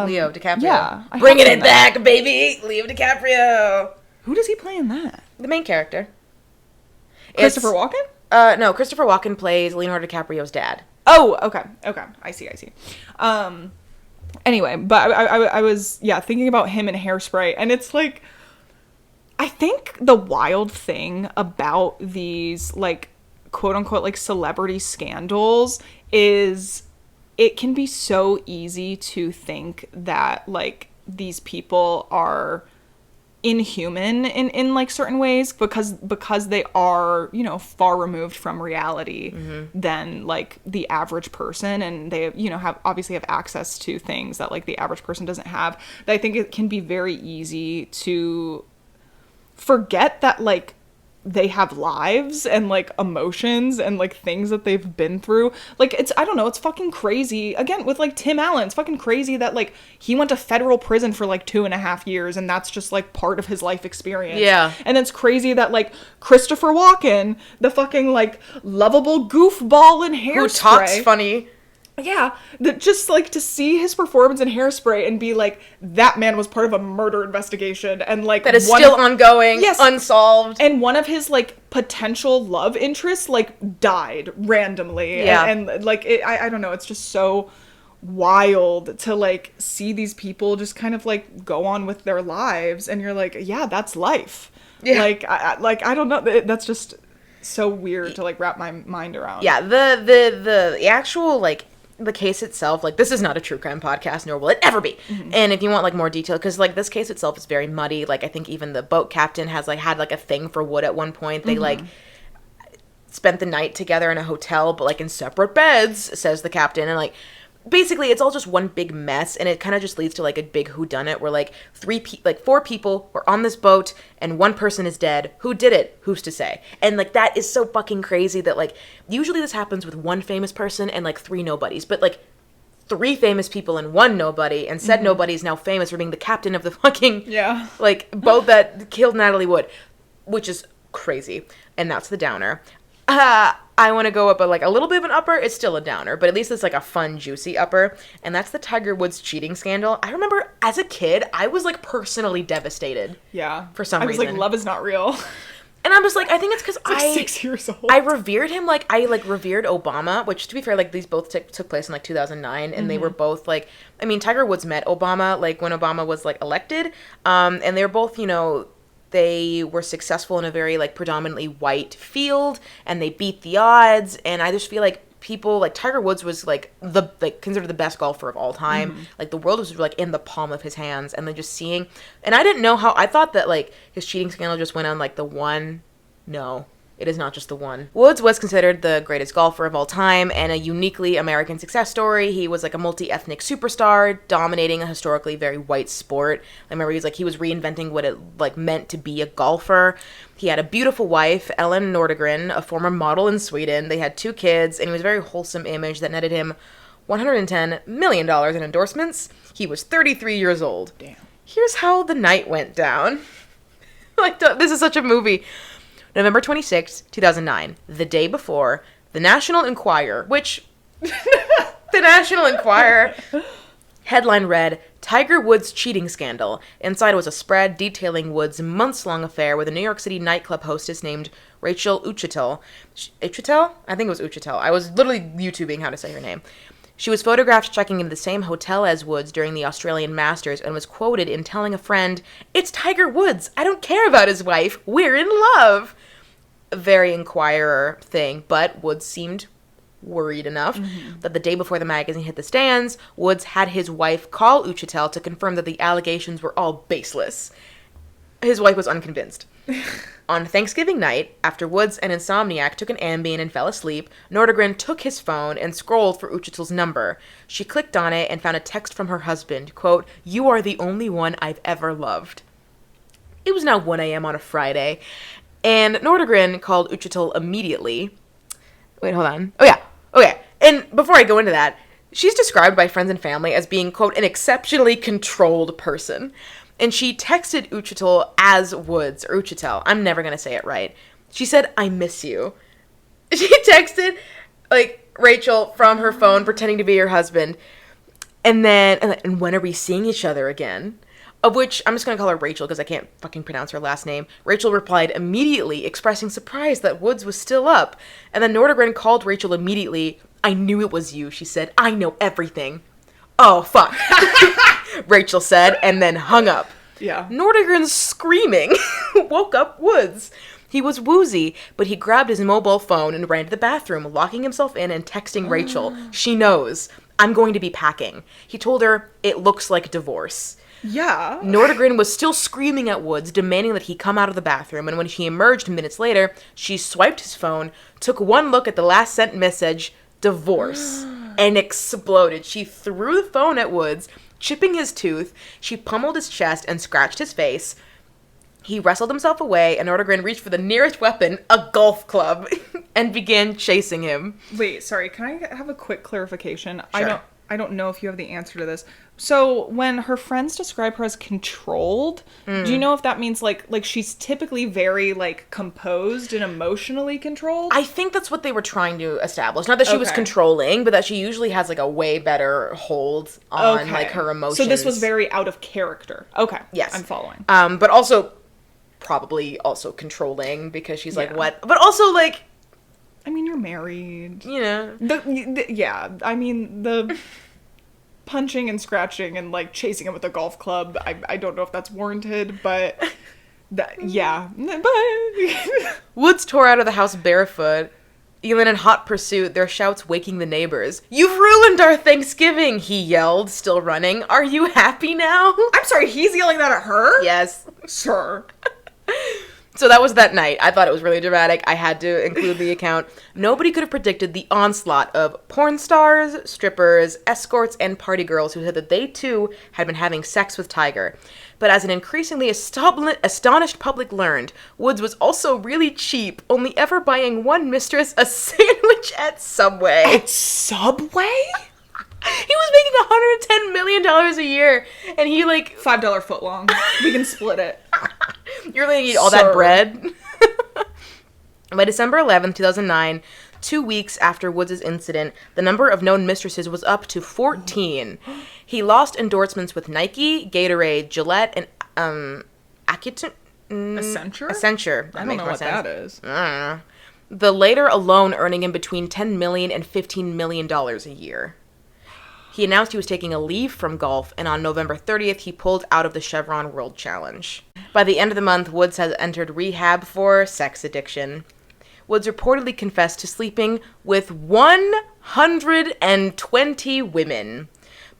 Leo DiCaprio? Yeah. Bringing it back, baby! Leo DiCaprio! Who does he play in that? The main character. Christopher Walken? No, Christopher Walken plays Leonardo DiCaprio's dad. Oh, okay. I see. Anyway, but I was, thinking about him in Hairspray, and it's like, I think the wild thing about these, like, quote unquote, like, celebrity scandals is it can be so easy to think that, like, these people are inhuman in like certain ways because they are, you know, far removed from reality than, like, the average person, and they, you know, have access to things that, like, the average person doesn't have. That I think it can be very easy to forget that, like, they have lives and, like, emotions and, like, things that they've been through. Like, I don't know, it's fucking crazy. Again, with, like, Tim Allen, it's fucking crazy that, like, he went to federal prison for, like, 2.5 years, and that's just, like, part of his life experience. Yeah. And it's crazy that, like, Christopher Walken, the fucking, like, lovable goofball in Hairspray, who talks funny. Yeah, that just, like, to see his performance in Hairspray and be like, that man was part of a murder investigation, and, like, that is still ongoing, yes, unsolved. And one of his, like, potential love interests, like, died randomly. Yeah. And like, I don't know, it's just so wild to, like, see these people just kind of, like, go on with their lives, and you're like, yeah, that's life. Yeah. Like, I don't know, that's just so weird to, like, wrap my mind around. Yeah, the actual, like, the case itself, like, this is not a true crime podcast, nor will it ever be. And if you want, like, more detail, because, like, this case itself is very muddy. Like, I think even the boat captain has, like, had, like, a thing for Wood at one point. They like spent the night together in a hotel, but, like, in separate beds, says the captain. And, like, basically it's all just one big mess, and it kind of just leads to like a big whodunit where like four people were on this boat and one person is dead. Who did it? Who's to say? And like that is so fucking crazy that like usually this happens with one famous person and like three nobodies, but like three famous people and one nobody, and said nobody is now famous for being the captain of the fucking like boat that killed Natalie Wood, which is crazy. And that's the downer. I want to go up a little bit of an upper. It's still a downer, but at least it's like a fun, juicy upper. And that's the Tiger Woods cheating scandal. I remember as a kid, I was like personally devastated. Yeah. For some reason. I was like, love is not real. And I'm just like, I think it's because like 6 years old. I revered him. Like, I like revered Obama, which to be fair, like these both took place in like 2009. And they were both like, I mean, Tiger Woods met Obama like when Obama was like elected. And they were both, you know, they were successful in a very like predominantly white field, and they beat the odds. And I just feel like people like Tiger Woods was like considered the best golfer of all time. Like the world was like in the palm of his hands, and then just seeing, and I didn't know how, I thought that like his cheating scandal just went on like the one. No, it is not just the one. Woods was considered the greatest golfer of all time and a uniquely American success story. He was like a multi-ethnic superstar, dominating a historically very white sport. I remember he was reinventing what it like meant to be a golfer. He had a beautiful wife, Ellen Nordegren, a former model in Sweden. They had 2 kids, and he was a very wholesome image that netted him $110 million in endorsements. He was 33 years old. Damn. Here's how the night went down. Like, this is such a movie. November 26, 2009, the day before, the National Enquirer, which, the National Enquirer, headline read, Tiger Woods cheating scandal. Inside was a spread detailing Woods' months-long affair with a New York City nightclub hostess named Rachel Uchitel. Uchitel? I think it was Uchitel. I was literally YouTubing how to say her name. She was photographed checking into the same hotel as Woods during the Australian Masters and was quoted in telling a friend, "It's Tiger Woods. I don't care about his wife. We're in love." A very Enquirer thing, but Woods seemed worried enough that the day before the magazine hit the stands, Woods had his wife call Uchitel to confirm that the allegations were all baseless. His wife was unconvinced. On Thanksgiving night, after Woods, an insomniac, took an Ambien and fell asleep, Nordegren took his phone and scrolled for Uchitel's number. She clicked on it and found a text from her husband, quote, "You are the only one I've ever loved." It was now 1 a.m. on a Friday, and Nordegren called Uchitel immediately. Wait, hold on. Oh, yeah. And before I go into that, she's described by friends and family as being, quote, an exceptionally controlled person. And she texted Uchitel as Woods, or Uchitel. I'm never going to say it right. She said, "I miss you." She texted, like, Rachel from her phone, pretending to be her husband. And then, and when are we seeing each other again? Of which, I'm just going to call her Rachel because I can't fucking pronounce her last name. Rachel replied immediately, expressing surprise that Woods was still up. And then Nordegren called Rachel immediately. "I knew it was you," she said. "I know everything." "Oh, fuck," Rachel said, and then hung up. Yeah. Nordegren, screaming, woke up Woods. He was woozy, but he grabbed his mobile phone and ran to the bathroom, locking himself in and texting Rachel. "She knows. I'm going to be packing." He told her, "It looks like divorce." Yeah. Nordegren was still screaming at Woods, demanding that he come out of the bathroom, and when he emerged minutes later, she swiped his phone, took one look at the last sent message, "divorce," and exploded. She threw the phone at Woods, chipping his tooth. She pummeled his chest and scratched his face. He wrestled himself away, and Nordegren reached for the nearest weapon, a golf club, and began chasing him. Wait, sorry, can I have a quick clarification? Sure. I don't know if you have the answer to this. So when her friends describe her as controlled, do you know if that means like she's typically very like composed and emotionally controlled? I think that's what they were trying to establish. Not that she was Okay. controlling, but that she usually has like a way better hold on like her emotions. So this was very out of character. Okay. Yes. I'm following. But also probably also controlling because she's like, Yeah. what? But also like, I mean, you're married. you know. Yeah. I mean, the punching and scratching and like chasing him with a golf club. I don't know if that's warranted, but yeah. But Woods tore out of the house barefoot. Even in hot pursuit, their shouts waking the neighbors. "You've ruined our Thanksgiving," he yelled, still running. "Are you happy now?" I'm sorry, he's yelling that at her? Yes. Sure. So that was that night. I thought it was really dramatic. I had to include the account. Nobody could have predicted the onslaught of porn stars, strippers, escorts, and party girls who said that they too had been having sex with Tiger. But as an increasingly astonished public learned, Woods was also really cheap, only ever buying one mistress a sandwich at Subway. At Subway? He was making $110 million a year, and he like $5 footlong. We can split it. You're gonna eat all that bread. By December 11th, 2009, 2 weeks after Woods' incident, the number of known mistresses was up to 14. He lost endorsements with Nike, Gatorade, Gillette, and Accenture. Accenture. I don't know what that is. The latter alone earning him between $10 million and $15 million a year. He announced he was taking a leave from golf, and on November 30th, he pulled out of the Chevron World Challenge. By the end of the month, Woods has entered rehab for sex addiction. Woods reportedly confessed to sleeping with 120 women.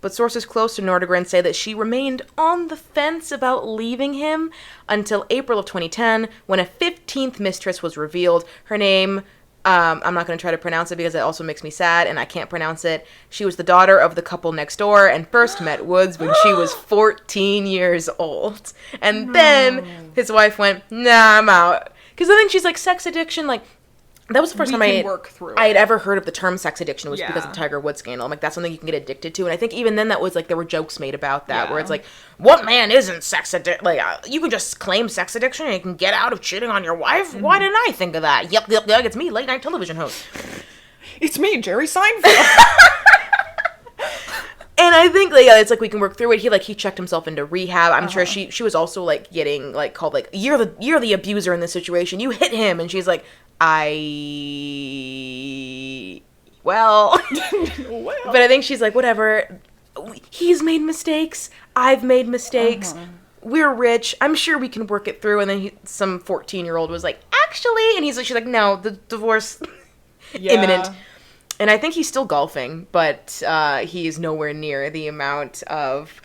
But sources close to Nordegren say that she remained on the fence about leaving him until April of 2010, when a 15th mistress was revealed. Her name... I'm not going to try to pronounce it because it also makes me sad and I can't pronounce it. She was the daughter of the couple next door and first met Woods when she was 14 years old. And then his wife went, nah, I'm out. Because I think she's like, sex addiction, like, that was the first time I had ever heard of the term sex addiction was because of the Tiger Woods scandal. I'm like, that's something you can get addicted to. And I think even then that was like, there were jokes made about that where it's like, what man isn't sex addicted? Like, you can just claim sex addiction and you can get out of cheating on your wife. Mm-hmm. Why didn't I think of that? Yuck, it's me, late night television host. It's me, Jerry Seinfeld. And I think like it's like we can work through it. He checked himself into rehab. I'm sure she was also like getting like called like you're the abuser in this situation. You hit him, and she's like well, but I think she's like whatever. He's made mistakes. I've made mistakes. We're rich. I'm sure we can work it through. And then some 14-year-old was like actually, and she's like no, the divorce imminent. And I think he's still golfing, but he is nowhere near the amount of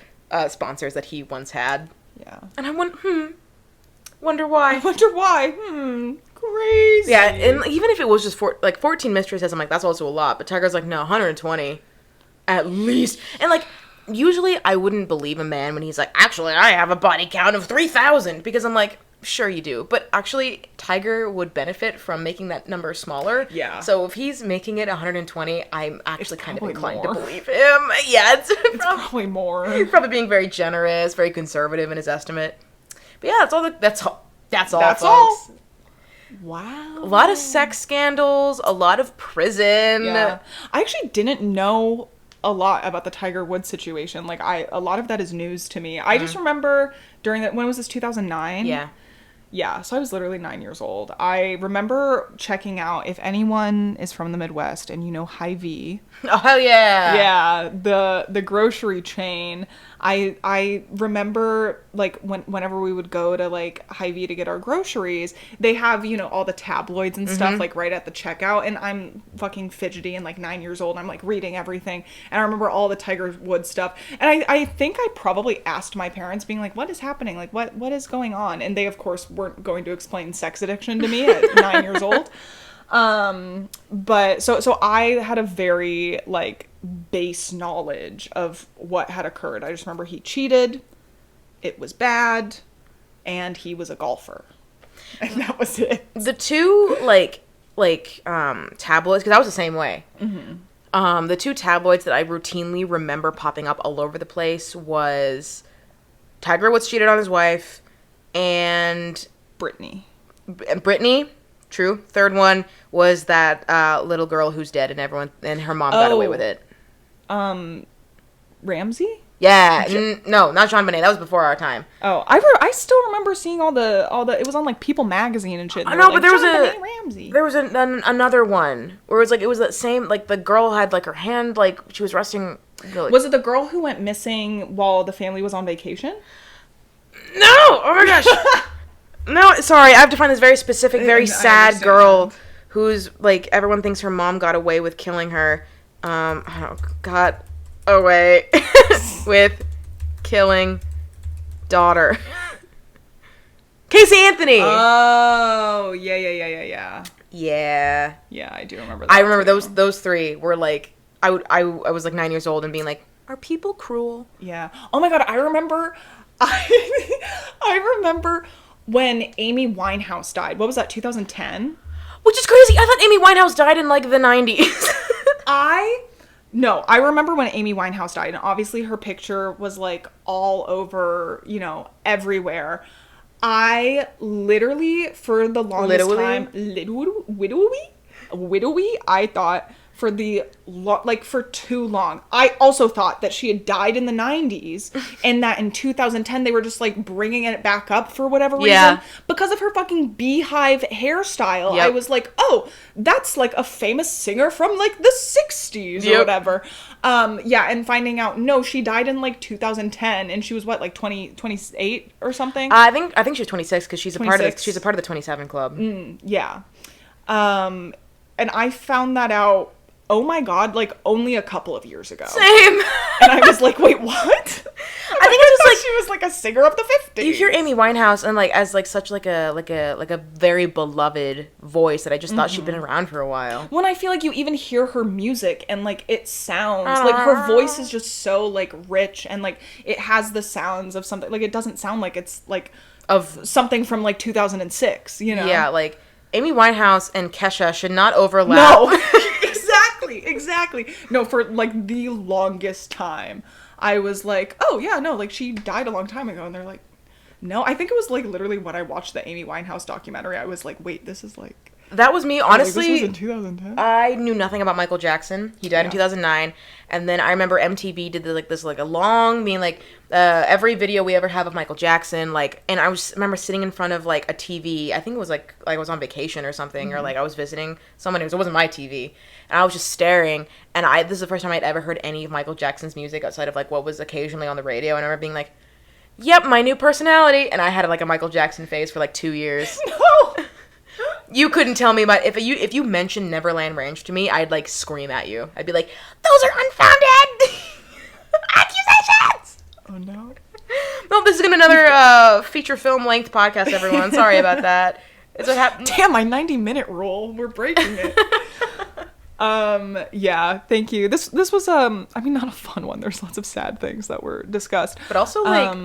sponsors that he once had. Yeah. And I wonder why. Crazy. Yeah, and even if it was just 14 mistresses, I'm like, that's also a lot. But Tiger's like, no, 120 at least. And like, usually I wouldn't believe a man when he's like, actually, I have a body count of 3,000. Because I'm like, sure you do. But actually, Tiger would benefit from making that number smaller. Yeah. So if he's making it 120, I'm actually kind of inclined to believe him. Yeah, it's probably more. He's probably being very generous, very conservative in his estimate. But yeah, that's all, folks. All. Wow. A lot of sex scandals, a lot of prison. Yeah. I actually didn't know a lot about the Tiger Woods situation. Like a lot of that is news to me. I just remember during that, when was this, 2009? Yeah. Yeah, so I was literally 9 years old. I remember checking out, if anyone is from the Midwest and you know Hy-Vee. Oh, hell yeah. Yeah, the grocery chain. I remember, like, whenever we would go to, like, Hy-Vee to get our groceries, they have, you know, all the tabloids and stuff, like, right at the checkout, and I'm fucking fidgety and, like, 9 years old, and I'm, like, reading everything, and I remember all the Tiger Woods stuff, and I think I probably asked my parents, being like, what is happening? Like, what is going on? And they, of course, weren't going to explain sex addiction to me at 9 years old. But so I had a very like base knowledge of what had occurred. I just remember he cheated, it was bad, and he was a golfer. And that was it. The two tabloids, because I was the same way. Mm-hmm. The two tabloids that I routinely remember popping up all over the place was Tiger Woods cheated on his wife and Brittany. True. Third one was that little girl who's dead and her mom got away with it. Ramsey? Yeah. No, not Jean Benet. That was before our time. Oh, I still remember seeing all the it was on like People magazine and shit. I know, but there was another one where it was that same, like the girl had like her hand, like she was resting. Like, was it the girl who went missing while the family was on vacation? No! Oh my gosh. No, sorry, I have to find this very specific, very sad girl who's, like, everyone thinks her mom got away with killing her. Got away with killing daughter. Casey Anthony. Oh, yeah. Yeah. Yeah, I do remember that. I remember too. those three were like, I was like 9 years old and being like, are people cruel? Yeah. Oh my God, I remember I remember when Amy Winehouse died. What was that, 2010? Which is crazy. I thought Amy Winehouse died in like the 90s. No, I remember when Amy Winehouse died, and obviously her picture was like all over, everywhere. I literally, for the longest time, widowy, I thought for for too long. I also thought that she had died in the 90s and that in 2010 they were just like bringing it back up for whatever reason because of her fucking beehive hairstyle. Yep. I was like, oh, that's like a famous singer from like the 60s or whatever. And finding out, no, she died in like 2010 and she was what, like 28 or something? I think she was 26 because she's a part of the 27 Club. Yeah. And I found that out, oh my God, like only a couple of years ago. Same. And I was like, wait, what? I think it's just like she was like a singer of the 50s. You hear Amy Winehouse and like as like such like a very beloved voice that I just thought she'd been around for a while. When I feel like you even hear her music and like it sounds like her voice is just so like rich and like it has the sounds of something, like it doesn't sound like it's like of something from like 2006, Yeah, like Amy Winehouse and Kesha should not overlap. No. Exactly. No, for like the longest time, I was like, oh yeah, no, like she died a long time ago. And they're like, no, I think it was like literally when I watched the Amy Winehouse documentary, I was like, wait, this is like... That was me, honestly. This was in 2010. I knew nothing about Michael Jackson. He died in 2009. And then I remember MTV did a long, every video we ever have of Michael Jackson, like, and remember sitting in front of like a TV. I think it was like I was on vacation or something, or like I was visiting someone. It wasn't my TV, and I was just staring. And this is the first time I'd ever heard any of Michael Jackson's music outside of like what was occasionally on the radio. And I remember being like, "Yep, my new personality." And I had like a Michael Jackson phase for like 2 years. No. You couldn't tell me about if you mentioned Neverland Ranch to me, I'd like scream at you. I'd be like, "Those are unfounded accusations." Oh no. Well, this is gonna be another feature film length podcast, everyone. Sorry about that. It's what happened. Damn, my 90-minute rule. We're breaking it. Yeah, thank you. This was not a fun one. There's lots of sad things that were discussed. But also like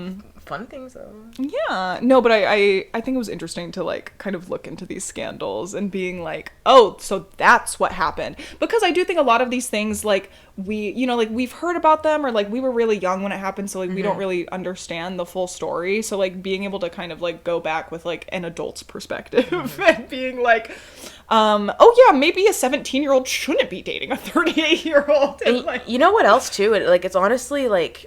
fun things though. Yeah. No, but I think it was interesting to like kind of look into these scandals and being like, oh, so that's what happened. Because I do think a lot of these things, like we've heard about them, or like we were really young when it happened, so like we don't really understand the full story. So like being able to kind of like go back with like an adult's perspective and being like, oh yeah, maybe a 17-year-old shouldn't be dating a 38-year-old. And like, you know what else too? It's honestly like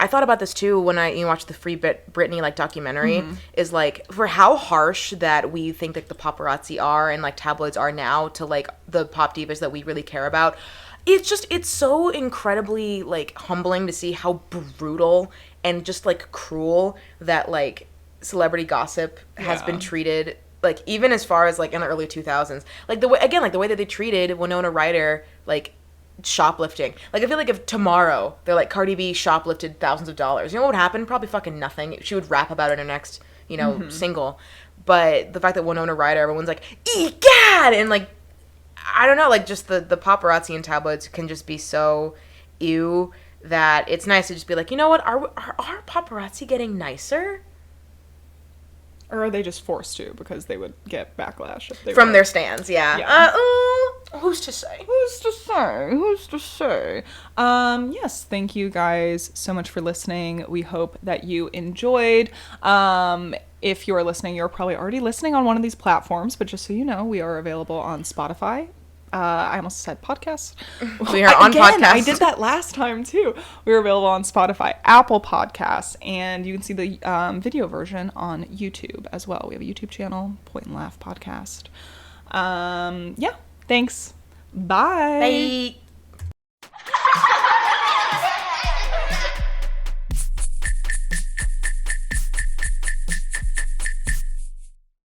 I thought about this too when I watched the Free Britney like documentary. Is like for how harsh that we think like the paparazzi are and like tabloids are now to like the pop divas that we really care about. It's so incredibly like humbling to see how brutal and just like cruel that like celebrity gossip has been treated. Like even as far as like in the early 2000s, like the way that they treated Winona Ryder, like shoplifting. Like I feel like if tomorrow they're like Cardi B shoplifted thousands of dollars, you know what would happen? Probably fucking nothing. She would rap about it in her next single. But the fact that Winona Ryder, everyone's like, egad, and like I don't know, like just the paparazzi and tabloids can just be so ew that it's nice to just be like, you know what, are paparazzi getting nicer? Or are they just forced to because they would get backlash if they from their stands? Yeah. Who's to say? Yes, thank you guys so much for listening. We hope that you enjoyed. If you're listening, you're probably already listening on one of these platforms, but just so you know, we are available on Spotify. I almost said podcast. We are on podcast. I did that last time too. We are available on Spotify, Apple Podcasts, and you can see the video version on YouTube as well. We have a YouTube channel, Point and Laugh Podcast. Yeah, thanks. Bye. Bye.